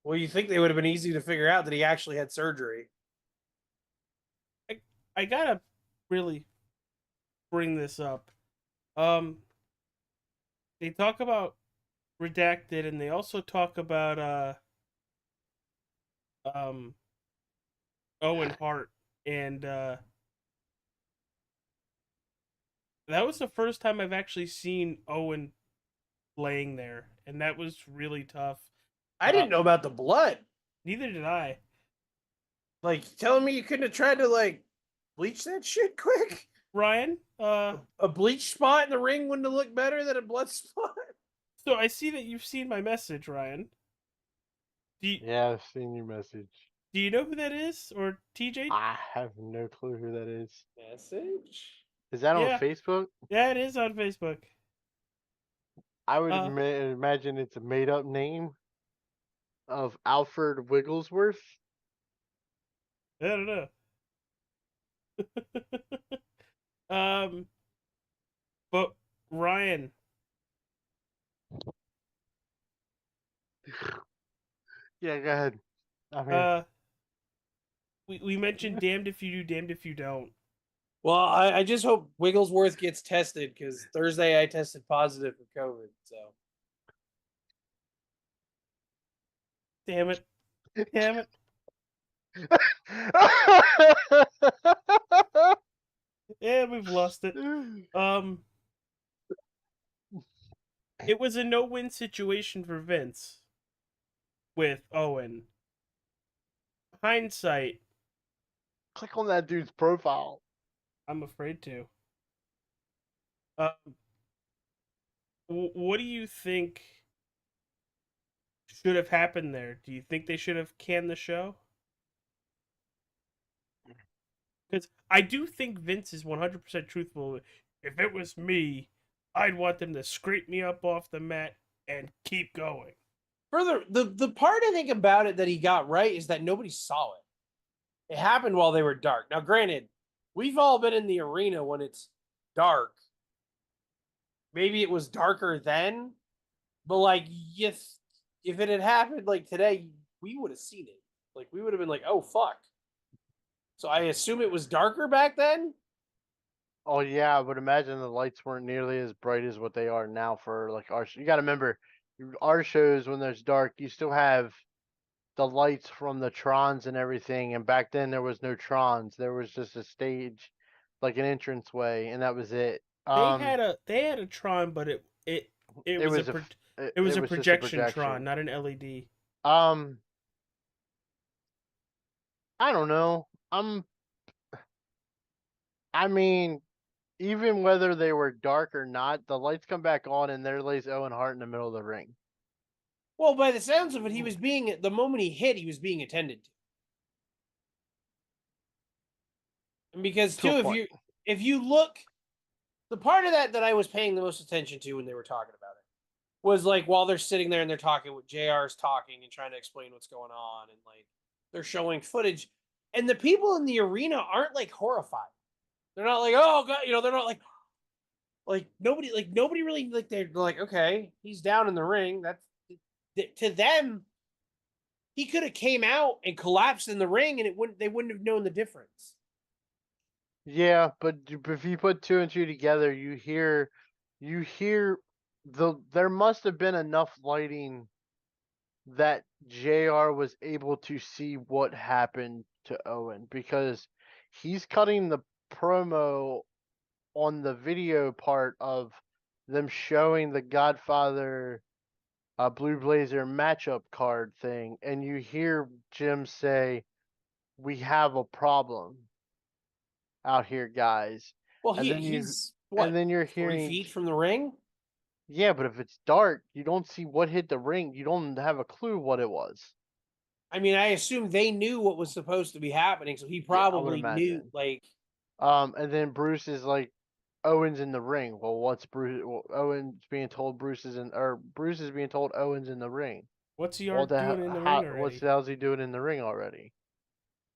Well, you think they would have been easy to figure out that he actually had surgery? I gotta really bring this up. They talk about redacted, and they also talk about um Owen Hart, and that was the first time I've actually seen Owen laying there, and that was really tough. I didn't know about the blood. Neither did I. Like telling me you couldn't have tried to like bleach that shit quick. Ryan, A bleach spot in the ring wouldn't have looked better than a blood spot. so I see that you've seen my message, Ryan. Yeah, I've seen your message. Do you know who that is, or TJ? I have no clue who that is. Message? Is that on Yeah. Facebook? Yeah, it is on Facebook. I would imagine it's a made up name of Alfred Wigglesworth. I don't know. But Ryan, Yeah, go ahead. I'm here. we mentioned damned if you do, damned if you don't. Well, I just hope Wigglesworth gets tested because Thursday I tested positive for COVID. So Damn it. Damn it. Yeah, we've lost it. It was a no-win situation for Vince with Owen. Hindsight, Click on that dude's profile. I'm afraid to. Um, what do you think should have happened there? Do you think they should have canned the show? Because I do think Vince is 100% truthful. If it was me, I'd want them to scrape me up off the mat and keep going. further, the part I think about it that he got right is that nobody saw it. It happened while they were dark. Now, granted, we've all been in the arena when it's dark. Maybe it was darker then, but like if it had happened like today, we would have seen it. Like we would have been like, "Oh fuck." So I assume it was darker back then. Oh yeah, but imagine the lights weren't nearly as bright as what they are now for like our. You got to remember, our shows when there's dark, you still have the lights from the Trons and everything. And back then there was no Trons. There was just a stage, like an entranceway, and that was it. They had a Tron, but it It was was a it was a was just a projection Tron, projection. not an LED. Um, I don't know. I mean, even whether they were dark or not, the lights come back on, and there lays Owen Hart in the middle of the ring. Well, by the sounds of it, he was being the moment he hit, he was being attended to. And because To a too, point. if you look, the part of that I was paying the most attention to when they were talking about it was like while they're sitting there and they're talking, with JR's talking and trying to explain what's going on, and like they're showing footage, and the people in the arena aren't like horrified. They're not like, oh god, they're not like nobody really like they're like, okay, he's down in the ring. That's to them. He could have came out and collapsed in the ring, and they wouldn't have known the difference. Yeah, but if you put two and two together, you hear there must have been enough lighting that JR was able to see what happened to Owen because he's cutting the promo on the video part of them showing the Godfather Blue Blazer matchup card thing, and you hear Jim say, "We have a problem out here, guys." Well, And then he's and what then you're 3 feet hearing, from the ring. yeah, but if it's dark, you don't see what hit the ring. You don't have a clue what it was. I mean, I assume they knew what was supposed to be happening, so he Yeah, I would probably knew. imagine. Like, And then Bruce is like, Owen's in the ring. Well, what's Bruce? Well, Owen's being told Bruce is being told Owen's in the ring. What's he Well, doing in the ring what's already? the hell's he doing in the ring already?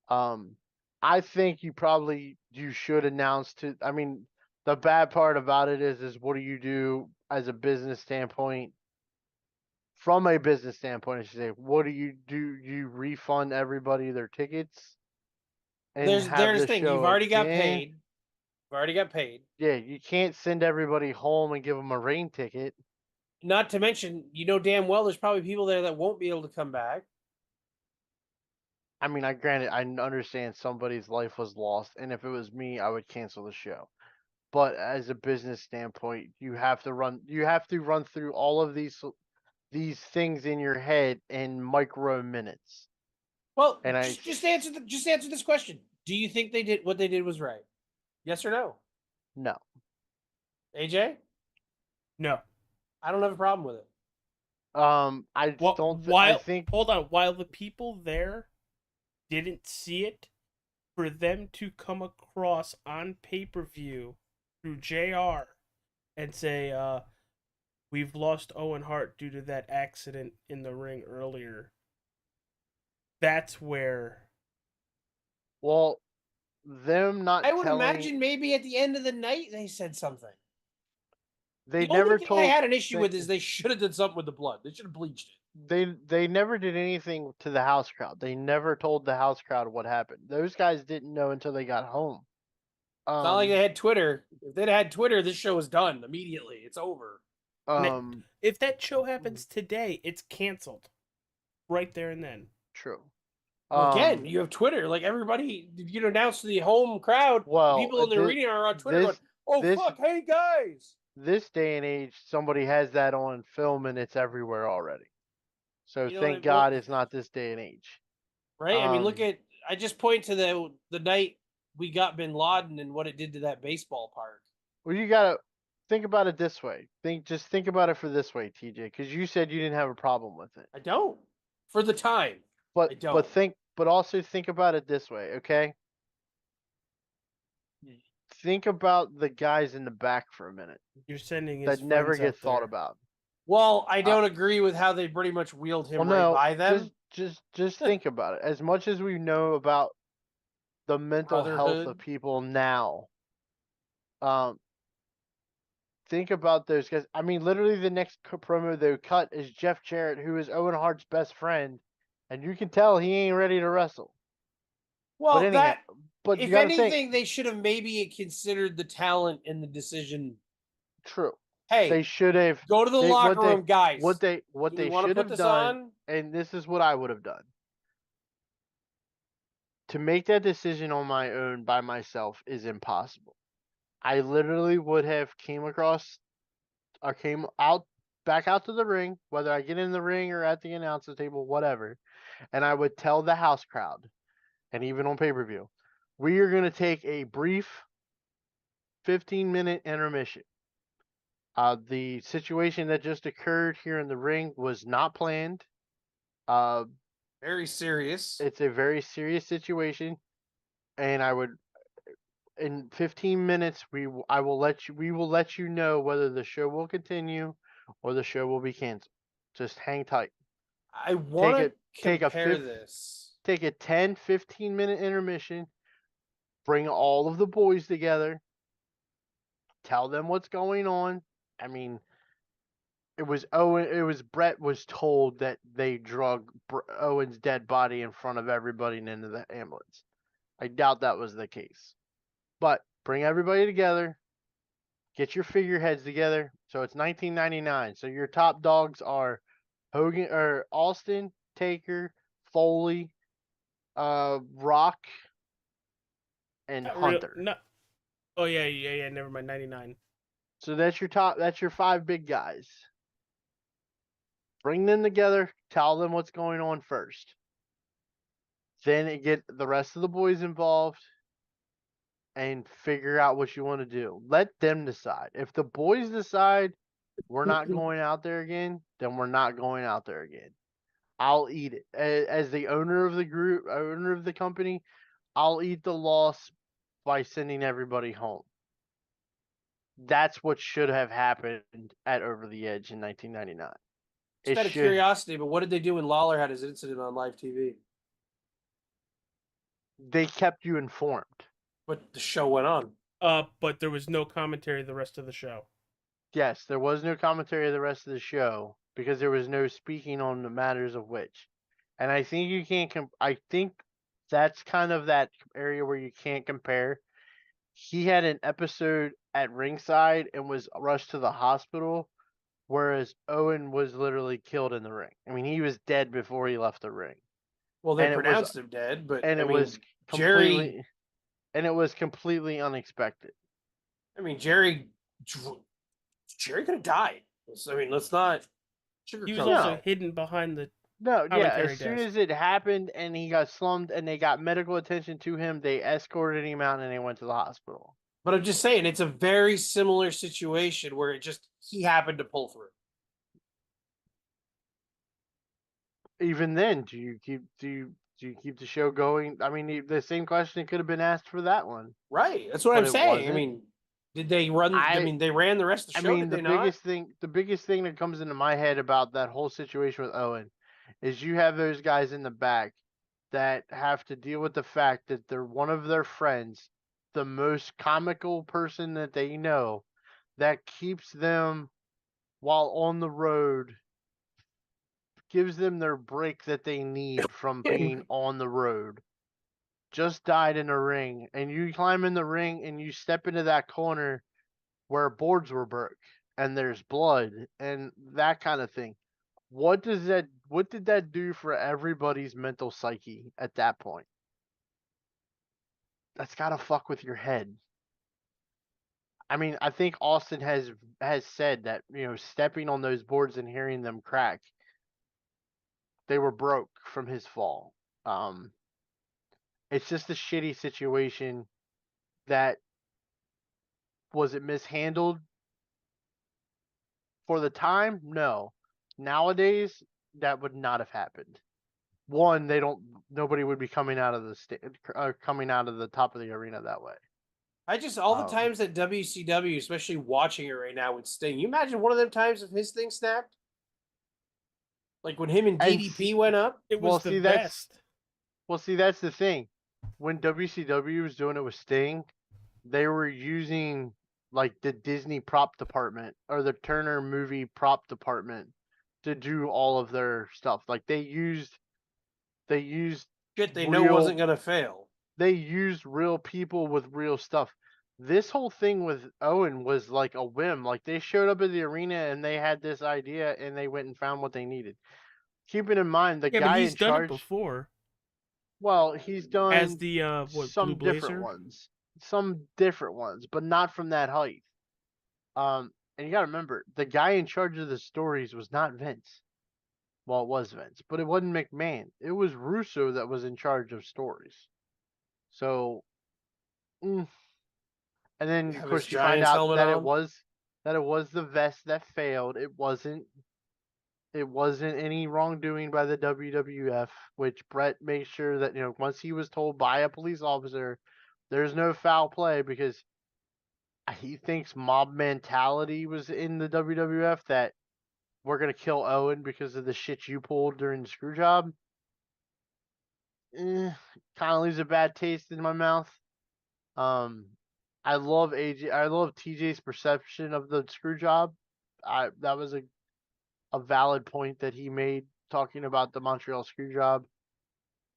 I think you should announce to. I mean, the bad part about it is what do you do as a business standpoint? From a business standpoint, I should say, what do? You refund everybody their tickets and have there's the the thing. You've show already got again? paid. You've already got paid. Yeah, you can't send everybody home and give them a rain ticket. Not to mention, damn well there's probably people there that won't be able to come back. I mean, I understand somebody's life was lost, and if it was me, I would cancel the show. But as a business standpoint, you have to run through all of these things in your head in micro minutes. Well, And just answer this question. Do you think they did what they did was right? Yes or no? no. AJ? No. I don't have a problem with it. I What don't. I while think hold on, while the people there didn't see it, for them to come across on pay-per-view through JR and say, we've lost Owen Hart due to that accident in the ring earlier. That's where well, them not I would telling. imagine maybe at the end of the night they said something. They The only never thing I told. had an issue they, with is they should have done something with the blood. They should have bleached it. they never did anything to the house crowd. They never told the house crowd what happened. Those guys didn't know until they got home. It's not like they had Twitter. If they'd had Twitter, this show is done immediately. It's over. If that show happens today, it's canceled right there and then. True. Well, again, you have Twitter. Like everybody, you announce to the home crowd, Well, people in the arena are on Twitter this- going, "Oh this- fuck, hey guys!" this day and age, somebody has that on film and it's everywhere already. So You know, thank God it's not this day and age. Right? I mean, look Um, at. I just point to the night we got Bin Laden and what it did to that baseball park. Well, you gotta think about it this way. Think about it for this way, TJ, because you said you didn't have a problem with it. I don't. For the time. But I don't. but also think about it this way, okay? Think about the guys in the back for a minute You're sending his that never friends get up thought there. about. Well, I don't agree with how they pretty much wheeled him Well, right no, by them. just think about it. As much as we know about the mental health Brotherhood. of people now, think about those guys. I mean, literally the next promo they cut is Jeff Jarrett, who is Owen Hart's best friend, and you can tell he ain't ready to wrestle. Well, anyhow, but you if gotta anything, think. they should have maybe considered the talent in the decision. True. Hey, They should have go to the locker room, guys. What they Do we should wanna put have this done, on? and this is what I would have done. To make that decision on my own by myself is impossible. I literally would have came back out to the ring, whether I get in the ring or at the announcer table, whatever, and I would tell the house crowd, and even on pay-per-view, we are going to take a brief 15-minute intermission. The situation that just occurred here in the ring was not planned. Very serious. It's a very serious situation, and I would, in 15 minutes, we will let you know whether the show will continue or the show will be canceled. Just hang tight. I want to take a compare this. Take a 10, 15-minute intermission, bring all of the boys together, tell them what's going on. I mean, it was Brett was told that they drug Owen's dead body in front of everybody and into the ambulance. I doubt that was the case. But bring everybody together, get your figureheads together. So it's 1999. So your top dogs are Hogan or Austin, Taker, Foley, Rock, and Hunter. Oh yeah. Never mind. 99. So that's your top. That's your 5 big guys. Bring them together. Tell them what's going on first. Then get the rest of the boys involved and figure out what you want to do. Let them decide. If the boys decide we're not going out there again, then we're not going out there again. I'll eat it. As the owner of the group, owner of the company, I'll eat the loss by sending everybody home. That's what should have happened at Over the Edge in 1999. Just out of curiosity, but what did they do when Lawler had his incident on live TV? They kept you informed. But the show went on. But there was no commentary the rest of the show. Yes, there was no commentary the rest of the show because there was no speaking on the matters of which. And I think you can't. I think that's kind of that area where you can't compare. He had an episode at ringside and was rushed to the hospital, whereas Owen was literally killed in the ring. I mean, he was dead before he left the ring. Well, they pronounced him dead, but and I it mean, was completely, and it was completely unexpected. I mean, Jerry could have died. I mean, let's not. He was also hidden behind the. As soon as it happened and he got slumped and they got medical attention to him, they escorted him out and they went to the hospital. But I'm just saying, it's a very similar situation where he happened to pull through. Even then, do you keep the show going? I mean, the same question could have been asked for that one. Right. That's what I'm saying. I mean, did they run? They ran the rest of the show. The biggest thing that comes into my head about that whole situation with Owen is you have those guys in the back that have to deal with the fact that they're one of their friends, the most comical person that they know, that keeps them while on the road, gives them their break that they need from being on the road, just died in a ring, and you climb in the ring and you step into that corner where boards were broke and there's blood and that kind of thing. What did that do for everybody's mental psyche at that point? That's gotta fuck with your head. I mean, I think Austin has said that, stepping on those boards and hearing them crack, they were broke from his fall. It's just a shitty situation that, was it mishandled for the time? No. Nowadays, that would not have happened. One, nobody would be coming out of coming out of the top of the arena that way. All the times that WCW, especially watching it right now with Sting, you imagine one of them times if his thing snapped? Like when him and DDP went up? It was the best. Well, see, that's the thing. When WCW was doing it with Sting, they were using like the Disney prop department or the Turner movie prop department to do all of their stuff. Like they used shit they know wasn't gonna fail. They used real people with real stuff. This whole thing with Owen was like a whim. Like they showed up at the arena and they had this idea and they went and found what they needed. Keeping in mind the guy he's in done charge it before. Well, he's done as the some different ones. Some different ones, but not from that height. And you gotta remember, the guy in charge of the stories was not Vince. Well, it was Vince, but it wasn't McMahon. It was Russo that was in charge of stories. So, and then of course you find out that it was the vest that failed. It wasn't any wrongdoing by the WWF, which Brett made sure that, once he was told by a police officer, there's no foul play because he thinks mob mentality was in the WWF, that we're going to kill Owen because of the shit you pulled during the screw job. Kind of leaves a bad taste in my mouth. I love TJ's perception of the screw job. That was a valid point that he made talking about the Montreal screw job.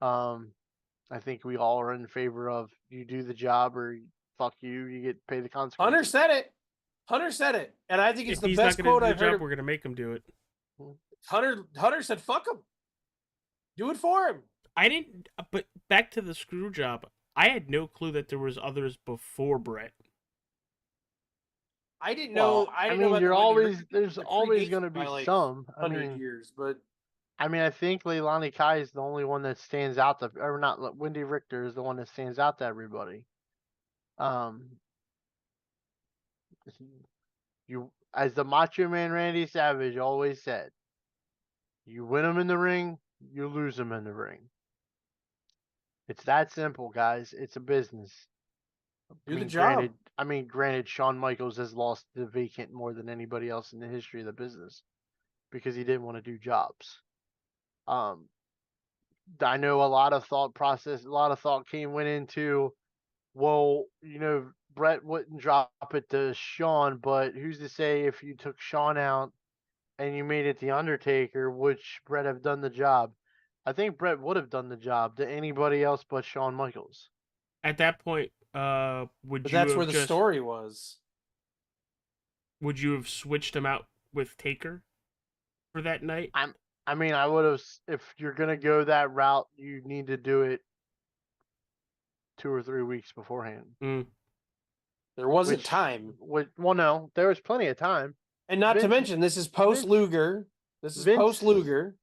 I think we all are in favor of, you do the job or fuck you get paid the consequences. Hunter said it. And I think it's the he's best not gonna quote do the I've job, heard. We're going to make him do it. Hunter said, fuck him. Do it for him. I didn't, but back to the screw job. I had no clue that there was others before Brett. I didn't know. There's always going to be like some. 100 years, but I think Leilani Kai is the only one that stands out. Or not, Wendy Richter is the one that stands out to everybody. You, as the Macho Man Randy Savage always said, you win them in the ring, you lose them in the ring. It's that simple, guys. It's a business. Do the job. Granted, Shawn Michaels has lost the vacant more than anybody else in the history of the business because he didn't want to do jobs. I know a lot of thought went into, well, Brett wouldn't drop it to Shawn, but who's to say if you took Shawn out and you made it The Undertaker, would Brett have done the job? I think Brett would have done the job to anybody else but Shawn Michaels. At that point, but that's where the story was. Would you have switched him out with Taker for that night? I would have. If you're gonna go that route, you need to do it 2 or 3 weeks beforehand. There wasn't time. Well, no, there was plenty of time. And not to mention, this is post Luger. Post Luger.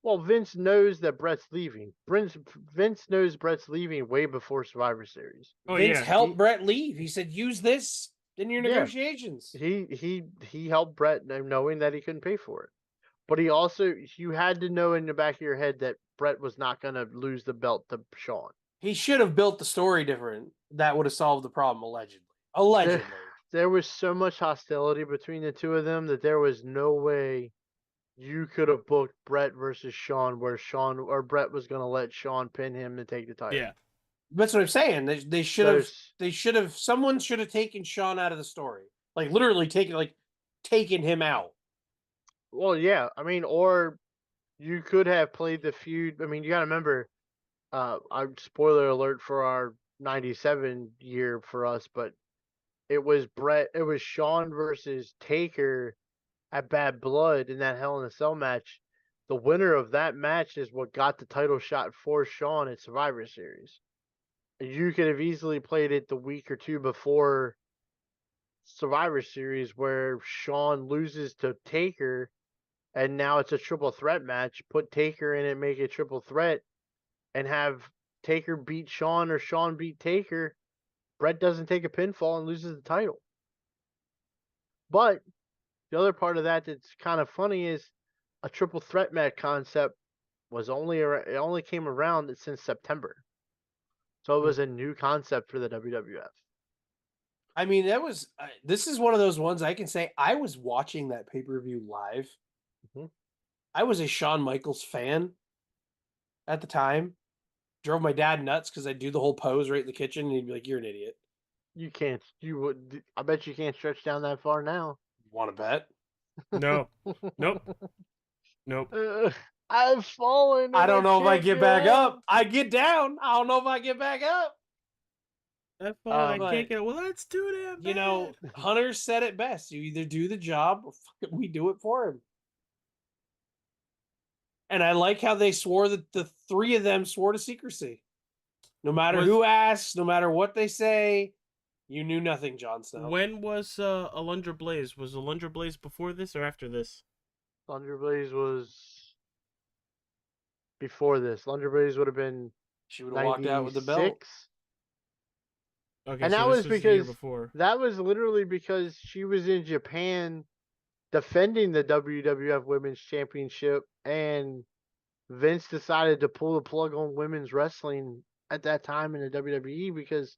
Well, Vince knows that Brett's leaving. Vince knows Brett's leaving way before Survivor Series. Vince helped Brett leave. He said, "Use this in your negotiations." He helped Brett knowing that he couldn't pay for it. But you had to know in the back of your head that Brett was not going to lose the belt to Shawn. He should have built the story different. That would have solved the problem, allegedly. There was so much hostility between the two of them that there was no way you could have booked Brett versus Shawn where Brett was going to let Shawn pin him to take the title. Yeah. That's what I'm saying. Someone should have taken Shawn out of the story. like literally taking him out. Well, yeah. I mean, or you could have played the feud. I mean, you got to remember. Spoiler alert for our '97 year for us, but it was Shawn versus Taker at Bad Blood in that Hell in a Cell match. The winner of that match is what got the title shot for Shawn at Survivor Series. You could have easily played it the week or two before Survivor Series where Shawn loses to Taker and now it's a triple threat match. Put Taker in it, make it triple threat, and have Taker beat Shawn or Shawn beat Taker. Brett doesn't take a pinfall and loses the title. But the other part of that that's kind of funny is a triple threat match concept it only came around since September. So it was a new concept for the WWF. I mean, this is one of those ones I can say I was watching that pay-per-view live. Mhm. I was a Shawn Michaels fan at the time. Drove my dad nuts because I'd do the whole pose right in the kitchen, and he'd be like, "You're an idiot." You can't. You would. I bet you can't stretch down that far now. Want to bet? No. Nope. Nope. I've fallen. I And don't know if I can't get back up. I get down. I don't know if I get back up. That fall, I But, can't get. Well, that's too damn bad. You know, Hunter said it best. You either do the job or we do it for him. And I like how they swore that the three of them swore to secrecy. No matter who asks, no matter what they say, you knew nothing, Jon Snow. When was Alundra Blaze? Was Alundra Blaze before this or after this? Thunder Blaze was before this. Thunder Blaze would have been She would have walked out with the belt. 96. Okay, And so that this was was the year because before. that was literally because she was in Japan defending the WWF Women's Championship, and Vince decided to pull the plug on women's wrestling at that time in the WWE because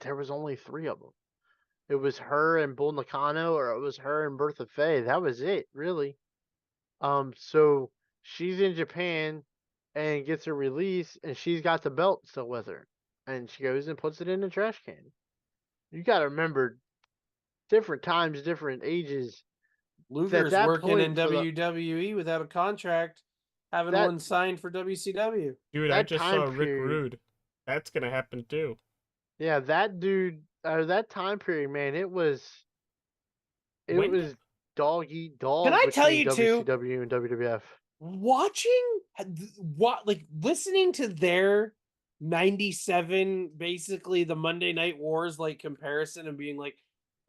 there was only three of them. It was her and Bull Nakano, or it was her and Bertha Faye. That was it, really. So she's in Japan and gets a release, and she's got the belt still with her, and she goes and puts it in the trash can. You got to remember, different times, different ages. Luger's that working point in for the- WWE without a contract, having That- one signed for WCW. Dude, I that just time saw Rick period- Rude. That's gonna happen too. Yeah, that dude, that time period, man, it was When did- dog eat dog. Can I tell you, between too? WCW and WWF. Watching what, like listening to their 97, basically the Monday Night Wars like comparison, and being like,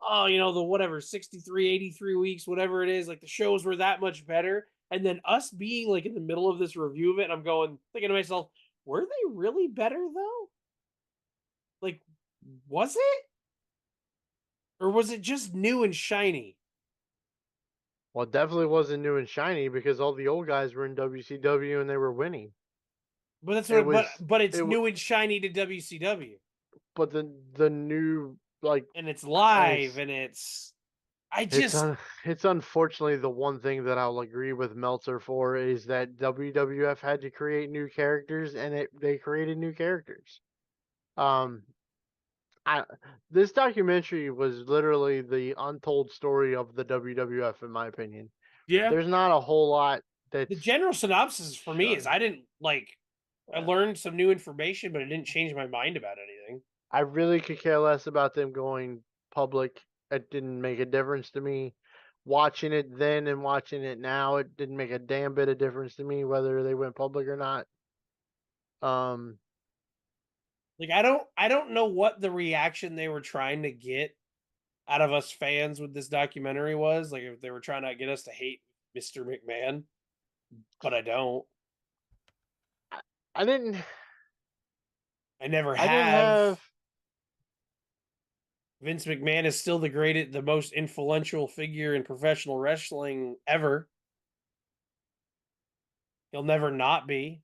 oh, the whatever 63, 83 weeks, whatever it is, like the shows were that much better. And then us being like in the middle of this review of it, and I'm thinking to myself, were they really better though? Like, was it? Or was it just new and shiny? Well, it definitely wasn't new and shiny because all the old guys were in WCW and they were winning. But that's It what. was- But it's it wa- new and shiny to WCW, But the new, like, and it's live, It's- and it's. I it's just. it's unfortunately the one thing that I'll agree with Meltzer for is that WWF had to create new characters, and they created new characters. This documentary was literally the untold story of the WWF, in my opinion. Yeah. There's not a whole lot that's The general synopsis for me is Sure. I didn't like. I learned some new information, but it didn't change my mind about anything. I really could care less about them going public. It didn't make a difference to me. Watching it then and watching it now, it didn't make a damn bit of difference to me whether they went public or not. Like I don't know what the reaction they were trying to get out of us fans with this documentary was. Like if they were trying to get us to hate Mr. McMahon, but I don't. I didn't. I never I didn't have. have. Vince McMahon is still the most influential figure in professional wrestling ever. He'll never not be.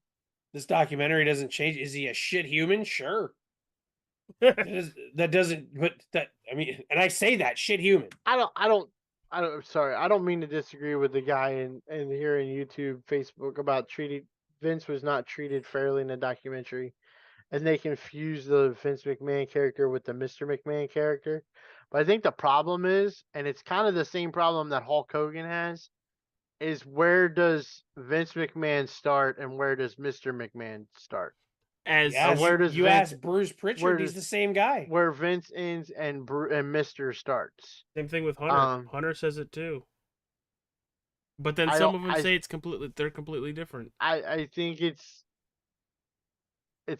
This documentary doesn't change. Is he a shit human? Sure. That doesn't. But that I mean, and I say that shit human. I don't. Sorry, I don't mean to disagree with the guy in here in YouTube, Facebook about Vince was not treated fairly in the documentary, and they confused the Vince McMahon character with the Mr. McMahon character. But I think the problem is, and it's kind of the same problem that Hulk Hogan has, is where does Vince McMahon start and where does Mr. McMahon start? As Or where does you Vince ask Bruce where Pritchard, he's the does same guy. where Vince ends and Mr. starts? same thing with Hunter. Hunter says it too. But then I some don't of them say they're completely different. I think it's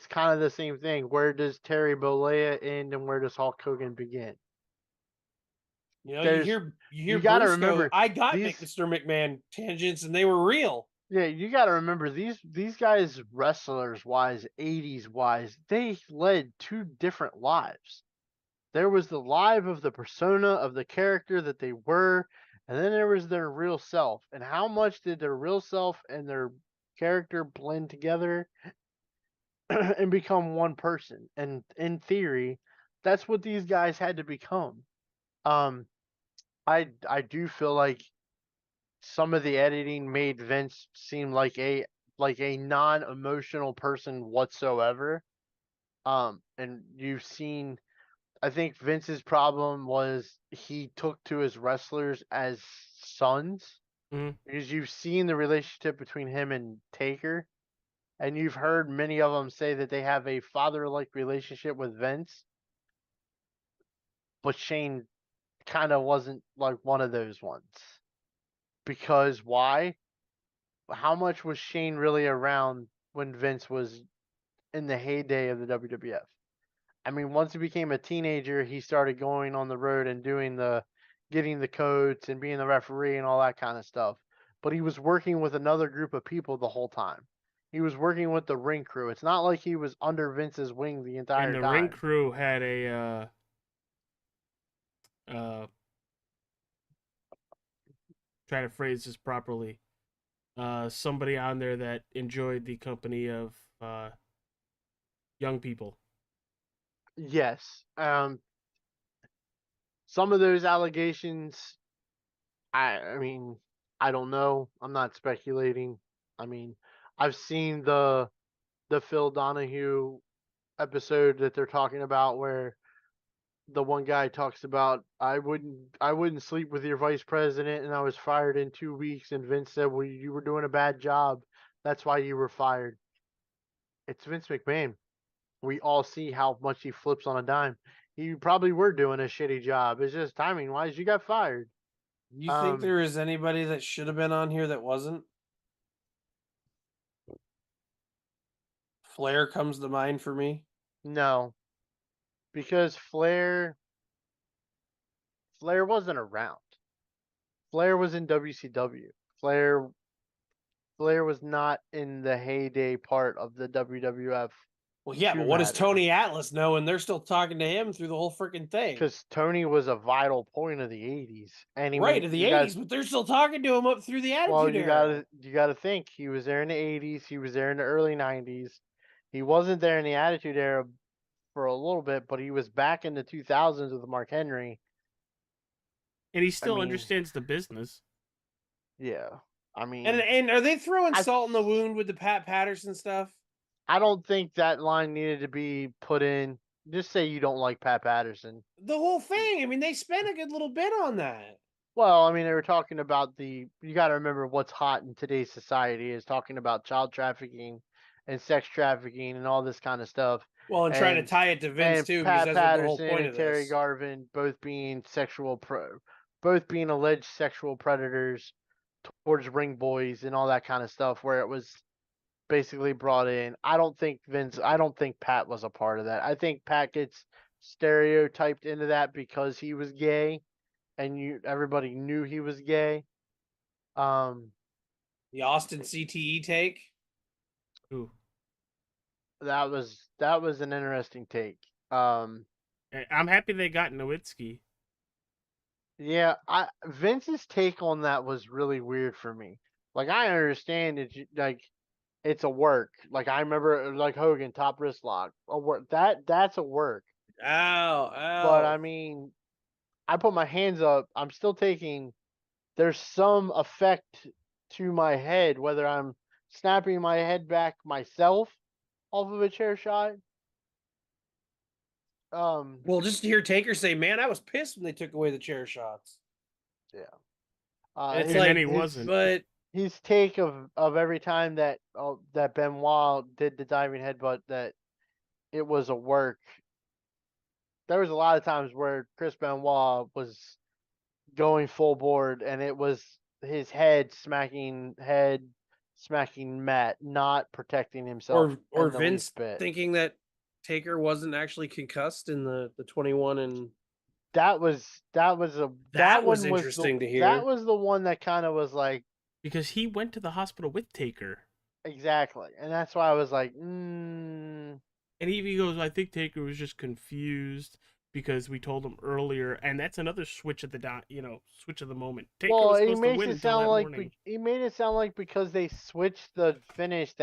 kind of the same thing. Where does Terry Bollea end and where does Hulk Hogan begin? You know, There's you hear you got to Bruce go, remember "I got these. Mr. McMahon tangents, and they were real." Yeah, you got to remember these guys, wrestlers wise, 80s wise, they led two different lives. There was the live of the persona of the character that they were, and then there was their real self. And how much did their real self and their character blend together and become one person? And in theory, that's what these guys had to become. Um, I do feel like some of the editing made Vince seem like a non-emotional person whatsoever. And you've seen, I think Vince's problem was he took to his wrestlers as sons, Mhm. because you've seen the relationship between him and Taker, and you've heard many of them say that they have a father-like relationship with Vince, but Shane kind of wasn't like one of those ones. Because why? How much was Shane really around when Vince was in the heyday of the WWF? I mean, once he became a teenager, he started going on the road and getting the codes and being the referee and all that kind of stuff. But he was working with another group of people the whole time. He was working with the ring crew. It's not like he was under Vince's wing the And entire the ring time. crew had a uh try to phrase this properly. Somebody on there that enjoyed the company of young people. Yes. Some of those allegations, I mean, I don't know. I'm not speculating. I mean, I've seen the Phil Donahue episode that they're talking about where the one guy talks about I wouldn't sleep with your vice president and I was fired in 2 weeks, and Vince said, well, you were doing a bad job, that's why you were fired. It's Vince McMahon. We all see how much he flips on a dime. You probably were doing a shitty job. It's just timing wise you got fired. You think um there is anybody that should have been on here that wasn't? Flair comes to mind for me. no, because Flair wasn't around. Flair was in WCW. Flair was not in the heyday part of the WWF Well, yeah, to but what does matter, Tony Atlas know? And they're still talking to him through the whole freaking thing. because Tony was a vital point of the '80s. And I Right, mean, of the 80s, but they're still talking to him up through the well, Attitude you Era. gotta think he was there in the '80s. He was there in the early '90s. He wasn't there in the Attitude Era for a little bit, but he was back in the 2000s with Mark Henry. And he I still mean, understands the business. yeah. I mean, And are they throwing I salt in the wound with the Pat Patterson stuff? I don't think that line needed to be put in. Just say you don't like Pat Patterson. The whole thing. I mean, they spent a good little bit on that. Well, I mean, they were talking about you got to remember what's hot in today's society is talking about child trafficking and sex trafficking and all this kind of stuff. Well, and trying to And tie it to Vince too, because Pat that's what the whole Patterson point and of Terry this. Garvin both being alleged sexual predators towards ring boys and all that kind of stuff, where it was basically brought in. I don't think Pat was a part of that. I think Pat gets stereotyped into that because he was gay and everybody knew he was gay. Um, The Austin CTE take. Ooh. that was an interesting take. I'm happy they got Nowitzki. Yeah, Vince's take on that was really weird for me. Like I understand it, like it's a work. Like I remember, like Hogan top wrist lock, a work that's a work. Ow, But ow. I mean, I put my hands up. I'm still taking. There's some effect to my head, whether I'm snapping my head back myself off of a chair shot, Well, just to hear Taker say, "Man, I was pissed when they took away the chair shots." And it's And like, then he wasn't. but his take of every time that that Benoit did the diving headbutt, that it was a work. There was a lot of times where Chris Benoit was going full board, and it was his head smacking mat, not protecting himself or in the Vince least bit. thinking that Taker wasn't actually concussed in the 21, and That was that was one was interesting to that hear. was the one that kind of was like, Because he went to the hospital with Taker. exactly, and that's why I was like, And he goes, I think Taker was just confused because we told him earlier, and that's another switch of the switch of the moment. Taker well, was he supposed to makes win it until sound that like morning. he made it sound like because they switched the finish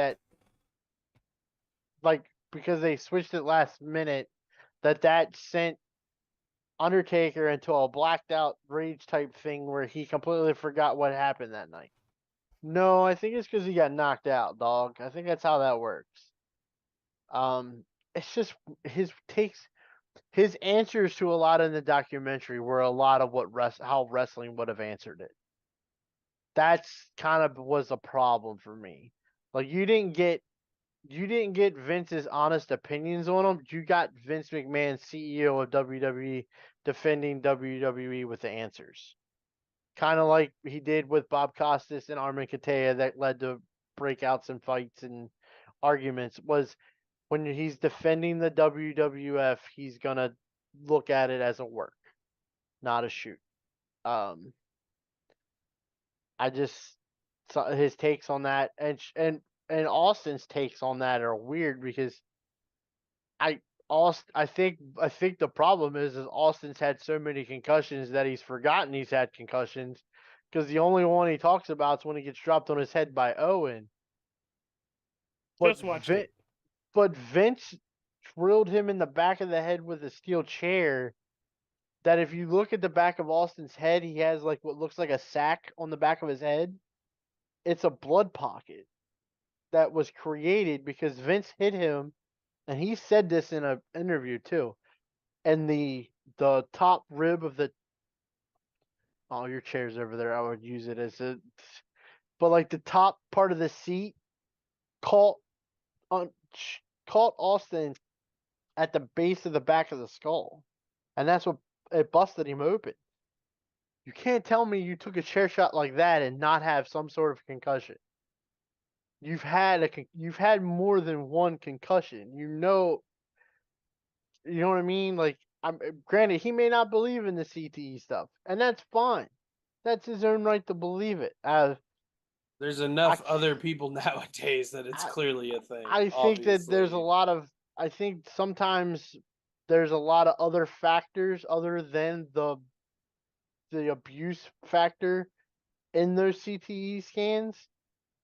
because they switched it last minute, that sent Undertaker into a blacked out rage type thing where he completely forgot what happened that night. No, I think it's because he got knocked out, dog. I think that's how that works. It's just his answers to a lot in the documentary were a lot of how wrestling would have answered it. That's kind of was a problem for me. Like you didn't get Vince's honest opinions on him. You got Vince McMahon, CEO of WWE, defending WWE with the answers. Kind of like he did with Bob Costas and Armin Katea, that led to breakouts and fights and arguments. Was when he's defending the WWF, he's gonna look at it as a work, not a shoot. I just saw his takes on that, and Austin's takes on that are weird because I I think the problem is Austin's had so many concussions that he's forgotten he's had concussions, because the only one he talks about is when he gets dropped on his head by Owen. But Just watched it. But Vince drilled him in the back of the head with a steel chair. That if you look at the back of Austin's head, he has like what looks like a sack on the back of his head. It's a blood pocket that was created because Vince hit him, and he said this in an interview too. And the top rib of the your chair's over there. I would use it as a, but like the top part of the seat caught on caught Austin at the base of the back of the skull, and that's what it busted him open. You can't tell me you took a chair shot like that and not have some sort of concussion. You've had more than one concussion. You know what I mean? Like, I'm granted he may not believe in the CTE stuff, and that's fine. That's his own right to believe it. There's enough other people nowadays that it's clearly a thing. I think that there's a lot of. I think sometimes there's a lot of other factors other than the abuse factor in those CTE scans.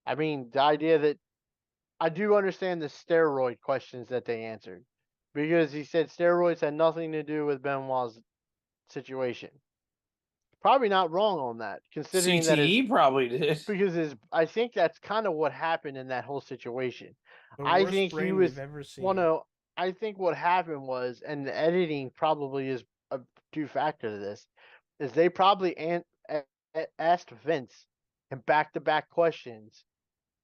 I mean, the idea that I do understand the steroid questions that they answered, because he said steroids had nothing to do with Benoit's situation. Probably not wrong on that, considering that CTE probably did. because I think that's kind of what happened in that whole situation. The I worst think he brain was we've ever seen. well, no, I think what happened was, and the editing probably is a two factor to this, is they probably asked Vince in back-to-back questions,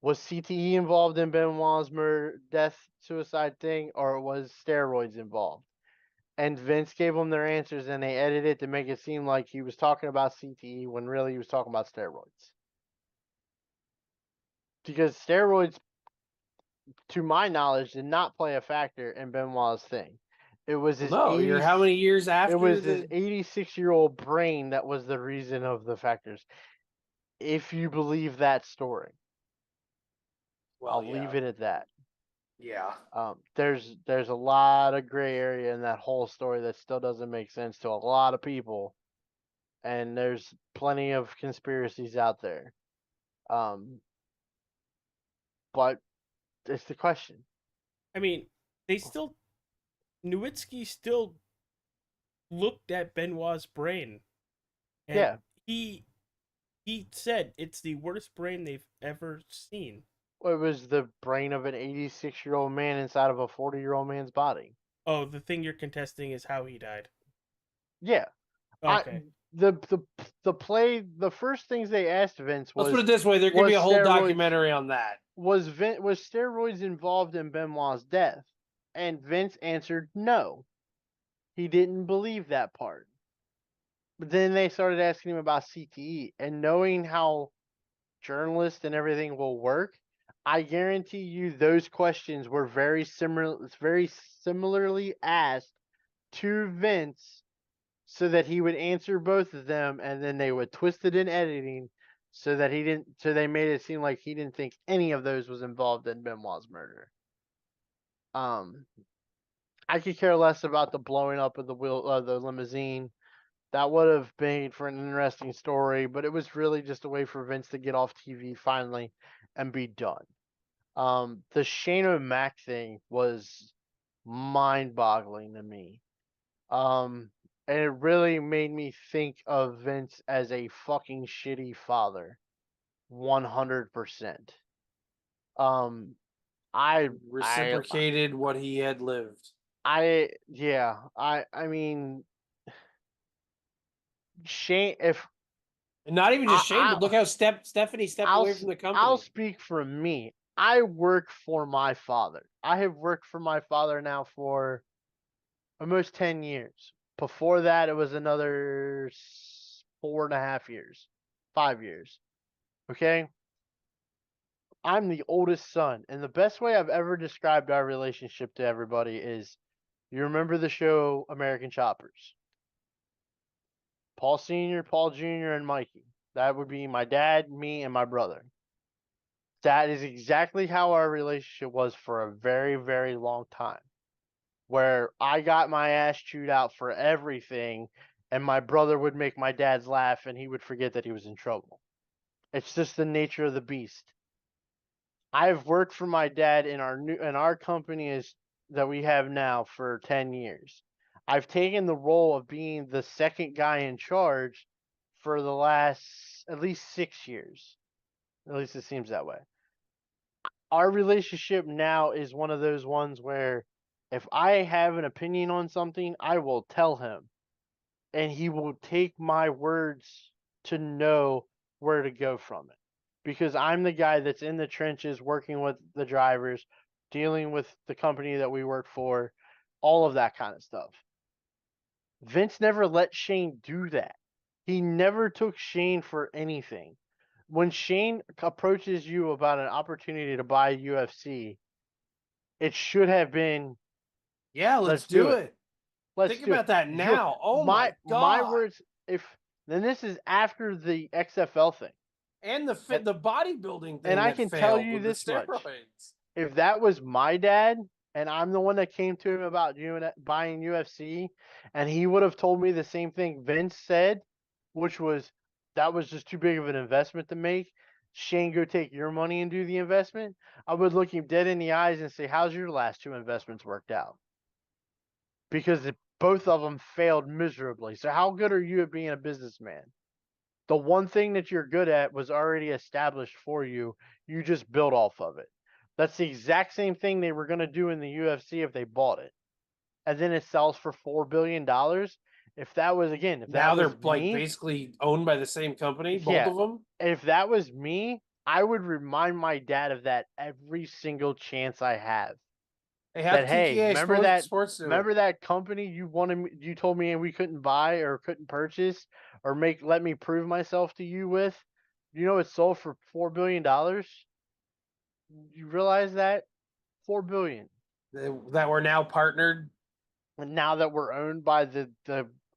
was CTE involved in Benoit's murder, death, suicide thing, or was steroids involved? And Vince gave them their answers, and they edited it to make it seem like he was talking about CTE when really he was talking about steroids. Because steroids, to my knowledge, did not play a factor in Benoit's thing. It was his you're how many years after? It was his 86-year-old brain that was the reason of the factors. If you believe that story, I'll leave it at that. Yeah. There's a lot of gray area in that whole story that still doesn't make sense to a lot of people, and there's plenty of conspiracies out there. But it's the question. I mean, Nowitzki still looked at Benoit's brain, and Yeah. he said it's the worst brain they've ever seen. It was the brain of an 86-year-old man inside of a 40-year-old man's body. Oh, the thing you're contesting is how he died. Yeah. Okay. The first things they asked Vince Let's was, put it this way: there could was be a whole steroids- documentary on that. was steroids involved in Benoit's death? And Vince answered no. He didn't believe that part. But then they started asking him about CTE, and knowing how journalists and everything will work, I guarantee you those questions were very similarly asked to Vince, so that he would answer both of them, and then they would twist it in editing so that they made it seem like he didn't think any of those was involved in Benoit's murder. I could care less about the blowing up of the limousine. That would have made for an interesting story, but it was really just a way for Vince to get off TV finally and be done. The Shane O'Mac thing was mind-boggling to me. And it really made me think of Vince as a fucking shitty father. 100%. I Reciprocated what he had lived. I mean, Shane, if And not even just Shane, I but look how Stephanie stepped away from the company. I'll speak for me. I work for my father. I have worked for my father now for almost 10 years. Before that, it was another 4.5 years, 5 years. Okay? I'm the oldest son, and the best way I've ever described our relationship to everybody is, you remember the show American Choppers? Paul Sr., Paul Jr., and Mikey. That would be my dad, me, and my brother. That is exactly how our relationship was for a very, very long time. Where I got my ass chewed out for everything, and my brother would make my dad's laugh, and he would forget that he was in trouble. It's just the nature of the beast. I've worked for my dad in our company that we have now for 10 years. I've taken the role of being the second guy in charge for the last at least 6 years. At least it seems that way. Our relationship now is one of those ones where if I have an opinion on something, I will tell him, and he will take my words to know where to go from it. Because I'm the guy that's in the trenches working with the drivers, dealing with the company that we work for, all of that kind of stuff. Vince never let Shane do that. He never took Shane for anything. When Shane approaches you about an opportunity to buy UFC, it should have been, Yeah, let's do it. let's Think do about it. that now. Oh my my God. words. Then this is after the XFL thing, And the bodybuilding thing and I that can tell failed you with the this much: steroids. if that was my dad, and I'm the one that came to him about buying UFC, and he would have told me the same thing Vince said, which was that was just too big of an investment to make. Shane, go take your money and do the investment. I would look him dead in the eyes and say, "How's your last 2 investments worked out?" Because both of them failed miserably. So how good are you at being a businessman? The one thing that you're good at was already established for you. You just built off of it. That's the exact same thing they were going to do in the UFC if they bought it. And then it sells for $4 billion. If that was, again, if Now that they're was like me, basically owned by the same company, both yeah, of them. if that was me, I would remind my dad of that every single chance I have. They That, have hey, TKA Sports do remember it. that company you told me we couldn't buy or couldn't purchase or let me prove myself to you with? You know it sold for $4 billion. You realize that? 4 billion. That we're now partnered. And now that we're owned by the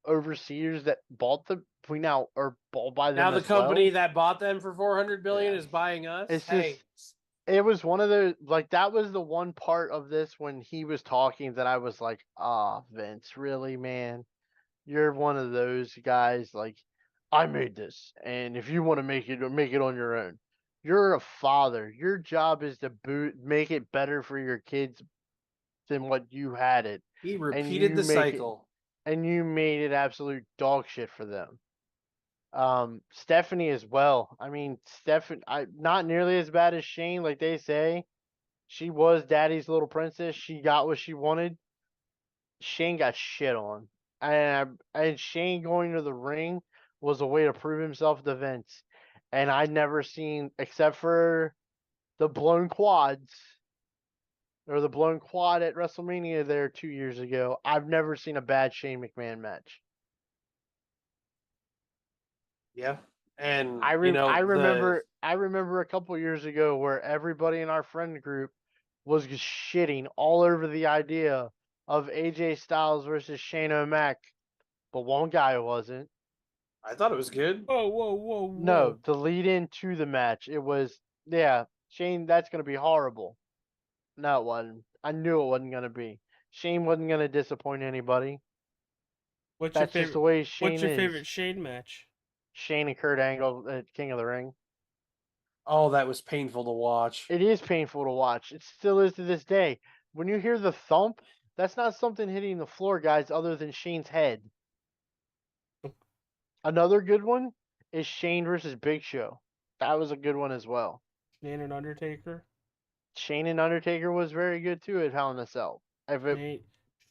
overseers that bought them, we now are bought by them Now the as well. company that bought them for 400 billion Yeah. is buying us. It's Hey, just, it was one of those, like, that was the one part of this when he was talking that I was like, ah, Vince, really, man? You're one of those guys, like, I made this, and if you want to make it on your own. You're a father. Your job is to make it better for your kids than what you had it. he And repeated you the make it, cycle. and you made it absolute dog shit for them. Stephanie as well. I mean, Stephanie, not nearly as bad as Shane, like they say. She was daddy's little princess. She got what she wanted. Shane got shit on, and Shane going to the ring was a way to prove himself to Vince. And I never seen, except for the blown quads or the blown quad at WrestleMania there 2 years ago, I've never seen a bad Shane McMahon match. Yeah. And I you re- know, I remember a couple years ago where everybody in our friend group was just shitting all over the idea of AJ Styles versus Shane O'Mac, but one guy wasn't. I thought it was good. Whoa, whoa, whoa, No, whoa! the lead in to the match, it was, yeah, Shane, that's gonna be horrible. No, it wasn't. I knew it wasn't gonna be. Shane wasn't gonna disappoint anybody. What's your That's just the favorite? way What's Shane your is. favorite Shane match? Shane and Kurt Angle at King of the Ring. Oh, that was painful to watch. It is painful to watch. It still is to this day. When you hear the thump, that's not something hitting the floor, guys, other than Shane's head. Another good one is Shane versus Big Show. That was a good one as well. Shane and Undertaker. Shane and Undertaker was very good too at Hell in a Cell. If it,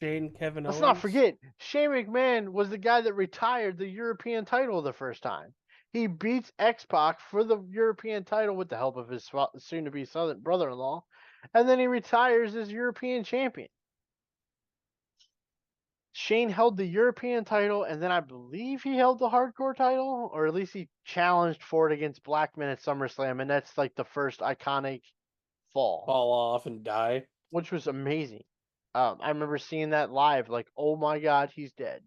Shane Kevin let's Owens. not forget, Shane McMahon was the guy that retired the European title the first time. He beats X-Pac for the European title with the help of his soon-to-be brother-in-law, and then he retires as European champion. Shane held the European title, and then I believe he held the hardcore title, or at least he challenged for it against Blackman at SummerSlam, and that's like the first iconic fall, Fall off and die. which was amazing. I remember seeing that live, like, oh my god, he's dead.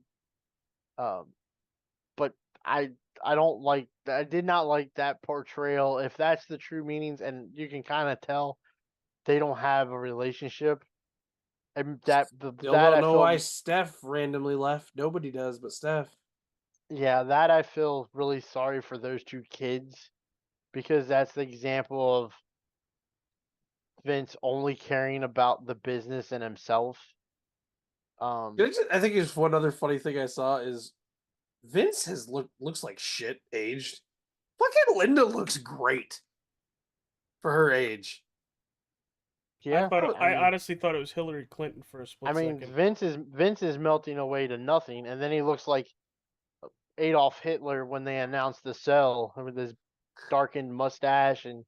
But I I don't like, I did not like that portrayal. If that's the true meanings, and you can kind of tell they don't have a relationship, and Still that don't I know why feel, Steph randomly left. Nobody does, but Steph. yeah, that I feel really sorry for those two kids, because that's the example of Vince only caring about the business and himself. I think just one other funny thing I saw is Vince looks like shit aged. Fucking Linda looks great for her age. Yeah, I honestly thought it was Hillary Clinton for a split second. Vince is melting away to nothing, and then he looks like Adolf Hitler when they announced the cell with his darkened mustache, and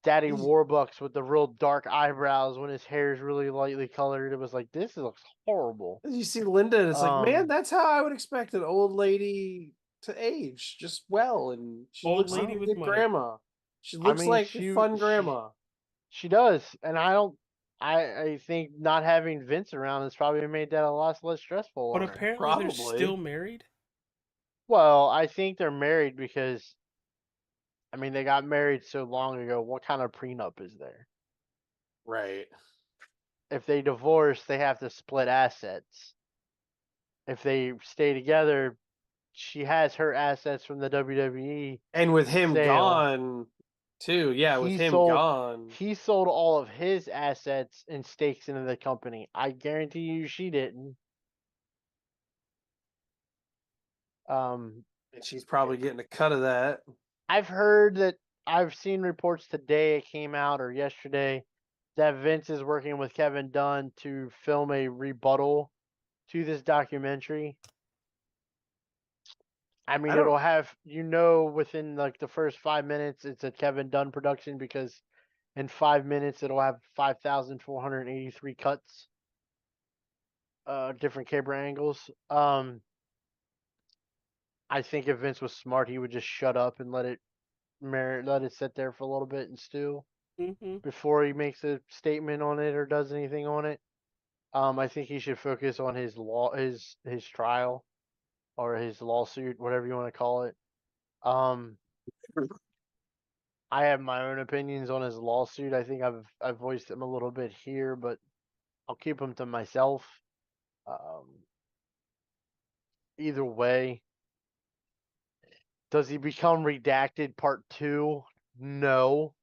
Daddy Warbucks with the real dark eyebrows when his hair is really lightly colored. It was like, this looks horrible. You see Linda, and it's like, man, Um, that's how I would expect an old lady to age, just well, and she Old looks lady like a with good money. grandma. She I looks mean, like a fun grandma. she does, and I don't. I think not having Vince around has probably made that a lot less stressful But on her. apparently they're still Probably. married. Well, I think they're married because, I mean, they got married so long ago. What kind of prenup is there? Right. If they divorce, they have to split assets. If they stay together, she has her assets from the WWE And with him sale. gone, too. Yeah, with He him sold gone. he sold all of his assets and stakes into the company. I guarantee you she didn't. Um, And she's probably getting a cut of that. I've heard that, I've seen reports today, it came out, or yesterday, that Vince is working with Kevin Dunn to film a rebuttal to this documentary. I mean, I don't it'll have, within like the first 5 minutes, it's a Kevin Dunn production, because in 5 minutes it'll have 5,483 cuts, different camera angles. I think if Vince was smart, he would just shut up and let it sit there for a little bit and stew Mm-hmm. before he makes a statement on it or does anything on it. I think he should focus on his trial, or his lawsuit, whatever you want to call it. Um, I have my own opinions on his lawsuit. I think I've voiced them a little bit here, but I'll keep them to myself. Um, Either way, does he become Redacted Part 2? No.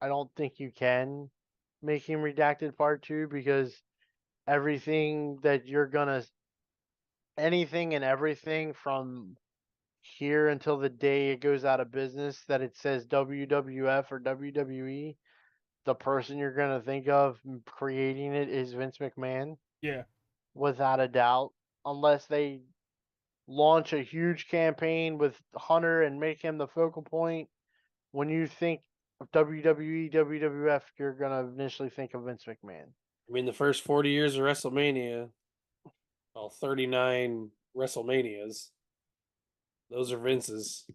I don't think you can make him Redacted Part 2, because everything that you're gonna, anything and everything from here until the day it goes out of business that it says WWF or WWE, the person you're gonna think of creating it is Vince McMahon. Yeah. without a doubt, unless they launch a huge campaign with Hunter and make him the focal point. When you think of WWE, WWF, you're gonna initially think of Vince McMahon. I mean, the first 40 years of WrestleMania, well, 39 WrestleManias, those are Vince's.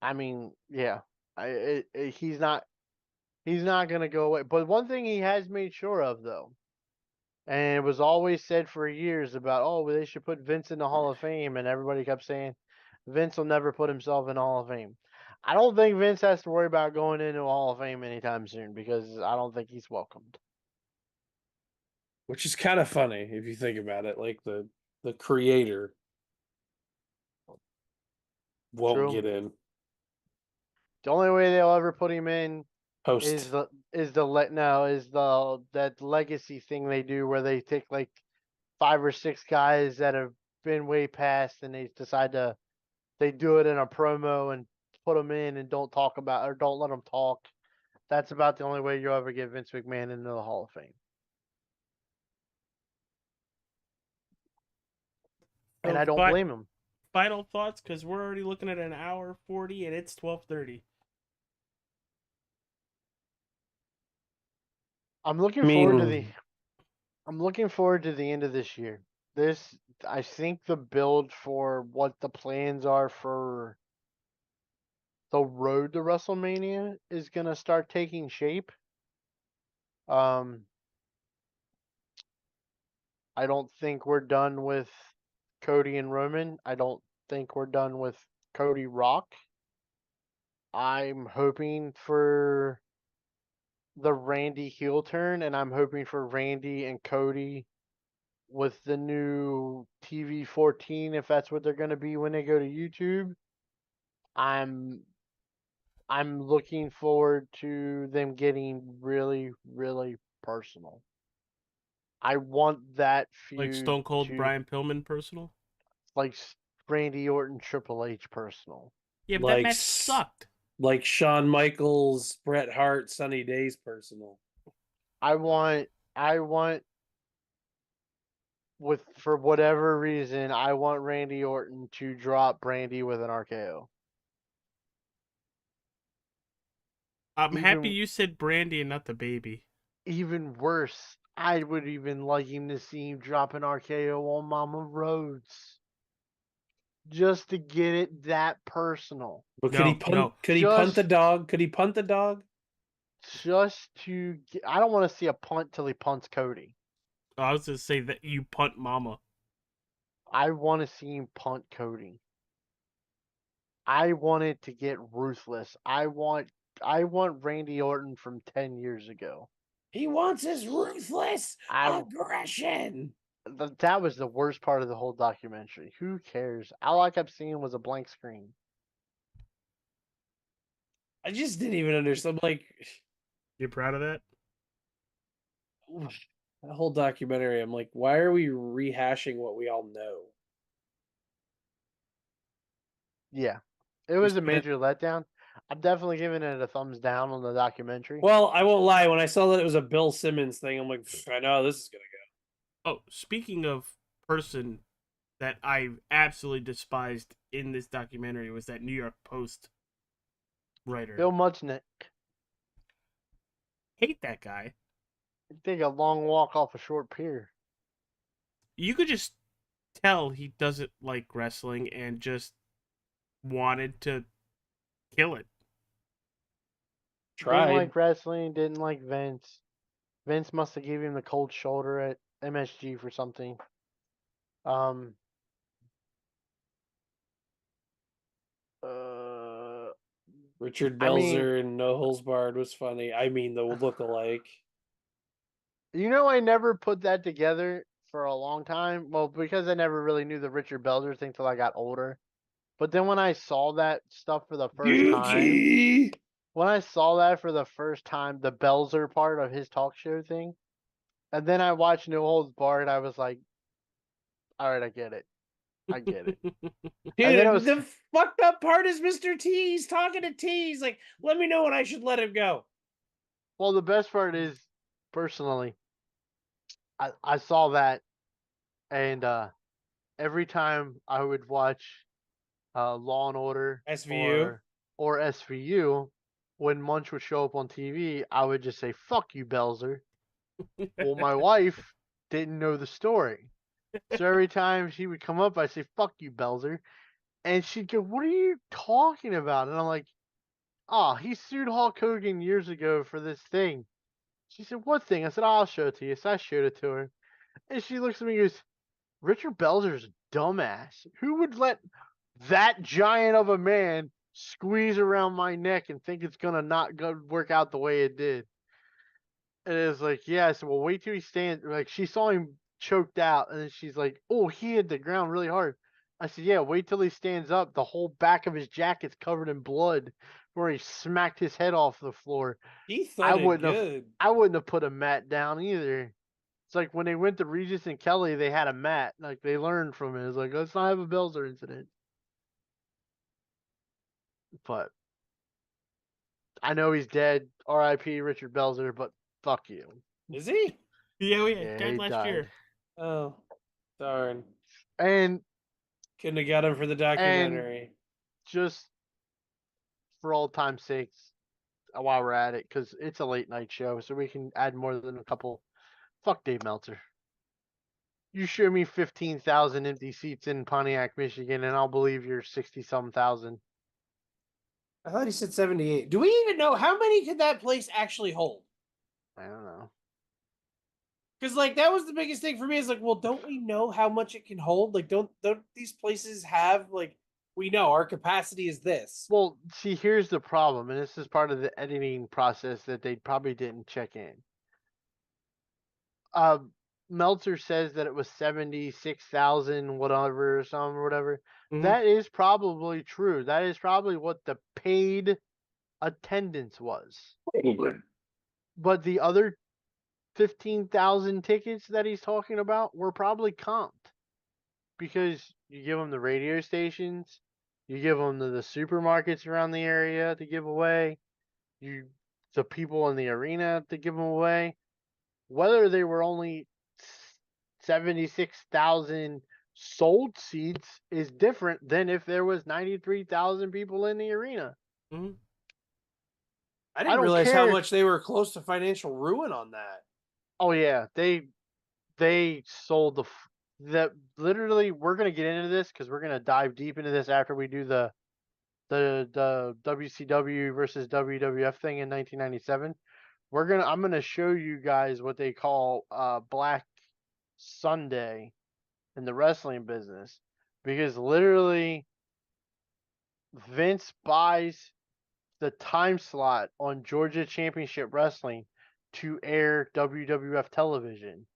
I mean, yeah, he's not gonna go away. But one thing he has made sure of, though, and it was always said for years about, oh, they should put Vince in the Hall of Fame, and everybody kept saying Vince will never put himself in the Hall of Fame. I don't think Vince has to worry about going into a Hall of Fame anytime soon because I don't think he's welcomed. Which is kind of funny if you think about it. Like the creator won't True. get in. The only way they'll ever put him in Post. is the that legacy thing they do where they take like 5 or 6 guys that have been way past and they do it in a promo and put them in and don't talk about or don't let them talk. That's about the only way you'll ever get Vince McMahon into the Hall of Fame. And I don't blame him. Final thoughts, because we're already looking at an hour 40 and it's 12:30. I'm looking forward to the end of this year. I think the build for what the plans are for the road to WrestleMania is gonna start taking shape. I don't think we're done with Cody and Roman. I don't think we're done with Cody Rock. I'm hoping for the Randy heel turn, and I'm hoping for Randy and Cody with the new TV 14, if that's what they're going to be when they go to YouTube. I'm looking forward to them getting really, really personal. I want that feud Like Stone Cold Brian Pillman personal? Like Randy Orton Triple H personal. Yeah, but that match sucked. Like Shawn Michaels, Bret Hart, Sunny Days personal. I want for whatever reason, I want Randy Orton to drop Brandy with an RKO. I'm happy you said Brandy and not the baby. Even worse, I would even like him to see him drop an RKO on Mama Rhodes. Just to get it that personal. But could he punt the dog? Could he punt the dog? Just to I don't want to see a punt till he punts Cody. I was going to say that you punt Mama. I want to see him punt Cody. I want it to get ruthless. I want Randy Orton from 10 years ago. He wants his ruthless aggression. That was the worst part of the whole documentary. Who cares? All I kept seeing was a blank screen. I just didn't even understand. Like, you proud of that? That whole documentary, I'm like, why are we rehashing what we all know? Yeah, it was a major letdown. I'm definitely giving it a thumbs down on the documentary. Well, I won't lie. When I saw that it was a Bill Simmons thing, I'm like, I know this is gonna go. Oh, speaking of person that I absolutely despised in this documentary was that New York Post writer, Bill Muchnick. Hate that guy. Take a long walk off a short pier. You could just tell he doesn't like wrestling and just wanted to kill it. Didn't like wrestling, didn't like Vince. Vince must have given him the cold shoulder at MSG for something. Richard Belzer and No Holds Barred was funny. I mean, the look-alike. You know, I never put that together for a long time. Well, because I never really knew the Richard Belzer thing till I got older. But then when I saw that stuff for the first time, the Belzer part of his talk show thing, and then I watched No Holds Barred, I was like, all right, I get it. Dude, the fucked up part is Mr. T's talking to T. He's like, let me know when I should let him go. Well, the best part is, personally, I saw that, and every time I would watch Law and Order SVU. or SVU, when Munch would show up on TV, I would just say "fuck you, Belzer." Well, my wife didn't know the story, so every time she would come up, I'd say "fuck you, Belzer," and she'd go, "What are you talking about?" And I'm like, "Oh, he sued Hulk Hogan years ago for this thing." She said, "What thing?" I said, "I'll show it to you." So I showed it to her, and she looks at me and goes, "Richard Belzer's a dumbass. Who would let that giant of a man squeeze around my neck and think it's gonna not go work out the way it did?" And it was like, yeah. I said, "Well, wait till he stands." Like, she saw him choked out, and then she's like, "Oh, he hit the ground really hard." I said, "Yeah, wait till he stands up. The whole back of his jacket's covered in blood where he smacked his head off the floor." He I thudded wouldn't have. good. I wouldn't have put a mat down either. It's like when they went to Regis and Kelly, they had a mat. Like, they learned from it. It's like, let's not have a Belzer incident. But I know he's dead. R.I.P. Richard Belzer. But fuck you. Is he? Yeah, we Yeah, died he last died. year. Oh, darn. And Couldn't have got him for the documentary. just for old time's sakes, while we're at it, because it's a late night show, so we can add more than a couple. Fuck Dave Meltzer. You show me 15,000 empty seats in Pontiac, Michigan, and I'll believe you're 60-some thousand. I thought he said 78. Do we even know how many could that place actually hold? I don't know. Because like that was the biggest thing for me. Is like, well, don't we know how much it can hold? Like, don't these places have like we know our capacity is this? Well, see, here's the problem, and this is part of the editing process that they probably didn't check in. Uh, Meltzer says that it was 76,000, whatever, or some or whatever. Mhm. That is probably true. That is probably what the paid attendance was. But the other 15,000 tickets that he's talking about were probably comped, because you give them the radio stations, you give them the supermarkets around the area to give away, the people in the arena to give them away. Whether they were only 76,000 sold seats is different than if there was 93,000 people in the arena. Mhm. I I didn't don't realize how care. much they were close to financial ruin on that. Oh yeah, they sold that. Literally, we're gonna get into this because we're gonna dive deep into this after we do the WCW versus WWF thing in 1997. I'm gonna show you guys what they call Black Sunday in the wrestling business, because literally Vince buys the time slot on Georgia Championship Wrestling to air WWF television,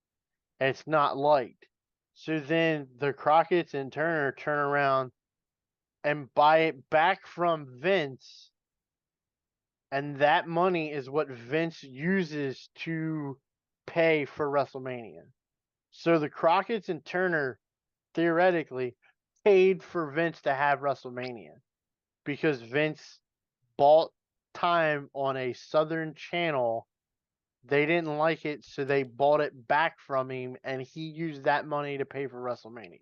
and it's not liked. So then the Crockett's and Turner turn around and buy it back from Vince, and that money is what Vince uses to pay for WrestleMania. So the Crockett's and Turner theoretically paid for Vince to have WrestleMania, because Vince bought time on a Southern channel. They didn't like it, so they bought it back from him, and he used that money to pay for WrestleMania.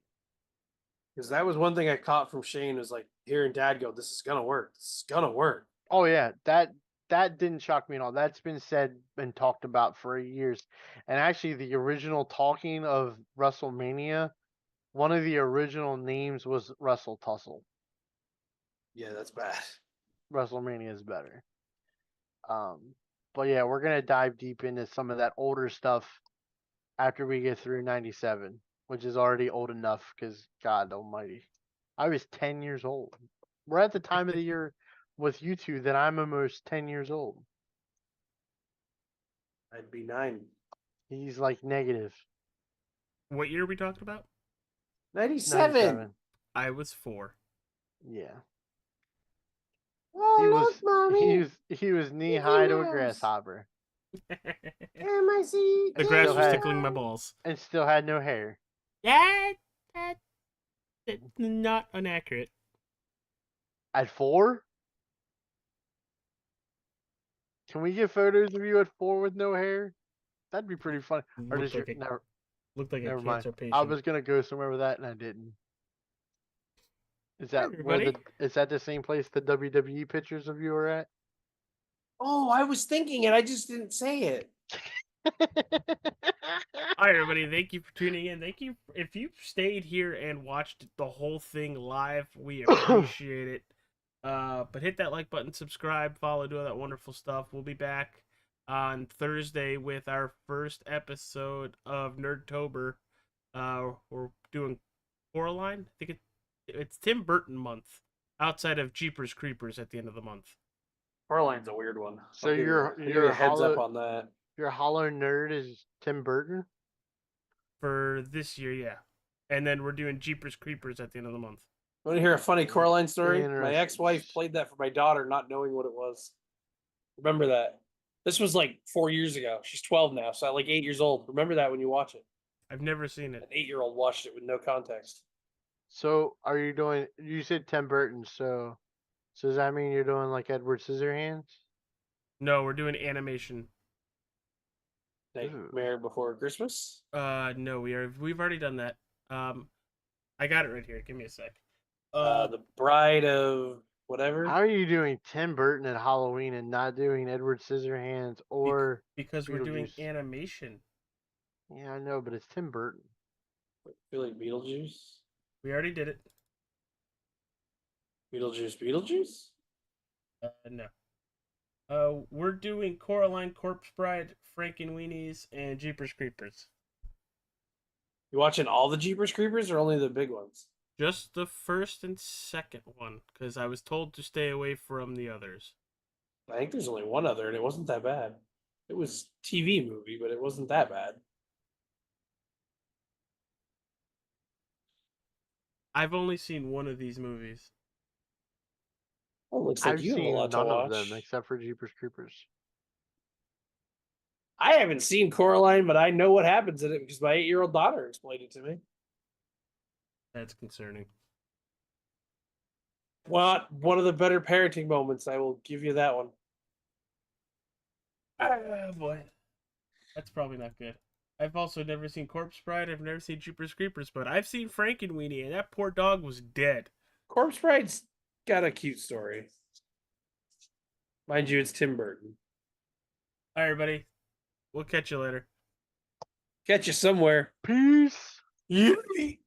Because that was one thing I caught from Shane was like hearing Dad go, "This is gonna work. This is gonna work." Oh yeah, that didn't shock me at all. That's been said and talked about for years. And actually, the original talking of WrestleMania, one of the original names was Wrestle Tussle. Yeah, that's bad. WrestleMania is better. But yeah, we're gonna dive deep into some of that older stuff after we get through '97, which is already old enough. Because God Almighty, I was 10 years old. We're at the time of the year with you two that I'm almost 10 years old. I'd be 9. He's like negative What year are we talking about? 97. 97. I was 4. Yeah, Oh, he look, was mommy. he was knee Mickey high to a Mouse. grasshopper. Am I see? The grass Still was had- tickling my balls. and still had no hair. That's not inaccurate. At 4? Can we get photos of you at 4 with no hair? That'd be pretty funny. Or Looked does your like a never? Looked like Never a mind. cancer patient. I was gonna go somewhere with that and I didn't. Is Hi, that where everybody. is that the same place the WWE pictures of you are at? Oh, I was thinking it. I just didn't say it. Hi, everybody. Thank you for tuning in. Thank you. If you stayed here and watched the whole thing live, we appreciate it. But hit that like button, subscribe, follow, do all that wonderful stuff. We'll be back on Thursday with our first episode of Nerdtober. We're doing Coraline. I think it's Tim Burton month outside of Jeepers Creepers at the end of the month. Coraline's a weird one. So I'll give you a heads up on that. Your hollow nerd is Tim Burton? For this year, yeah. And then we're doing Jeepers Creepers at the end of the month. Want to hear a funny Coraline story? My Interesting. ex-wife played that for my daughter, not knowing what it was. Remember that? This was like 4 years ago. She's 12 now, so like 8 years old. Remember that when you watch it. I've never seen it. An 8-year-old watched it with no context. So are you doing? You said Tim Burton, so does that mean you're doing like Edward Scissorhands? No, we're doing animation. Nightmare Before Christmas. No, we've already done that. I got it right here. Give me a sec. The Bride of whatever. How are you doing Tim Burton at Halloween and not doing Edward Scissorhands or because we're doing Beetlejuice? animation. Yeah, I know, but it's Tim Burton. I feel like Beetlejuice. We already did it. Beetlejuice. No. We're doing Coraline, Corpse Bride, Frankenweenies, and Jeepers Creepers. You watching all the Jeepers Creepers or only the big ones? Just the first and second one, because I was told to stay away from the others. I think there's only one other, and it wasn't that bad. It was TV movie, but it wasn't that bad. I've only seen one of these movies. Oh, looks like I've you have a seen lot to none watch. of them except for Jeepers Creepers. I haven't seen Coraline, but I know what happens in it because my 8-year-old daughter explained it to me. That's concerning. What one of the better parenting moments? I will give you that one. Oh boy, that's probably not good. I've also never seen Corpse Bride. I've never seen Jeepers Creepers, but I've seen Frankenweenie, and that poor dog was dead. Corpse Bride's got a cute story. Mind you, it's Tim Burton. All right, everybody. We'll catch you later. Catch you somewhere. Peace. Yay!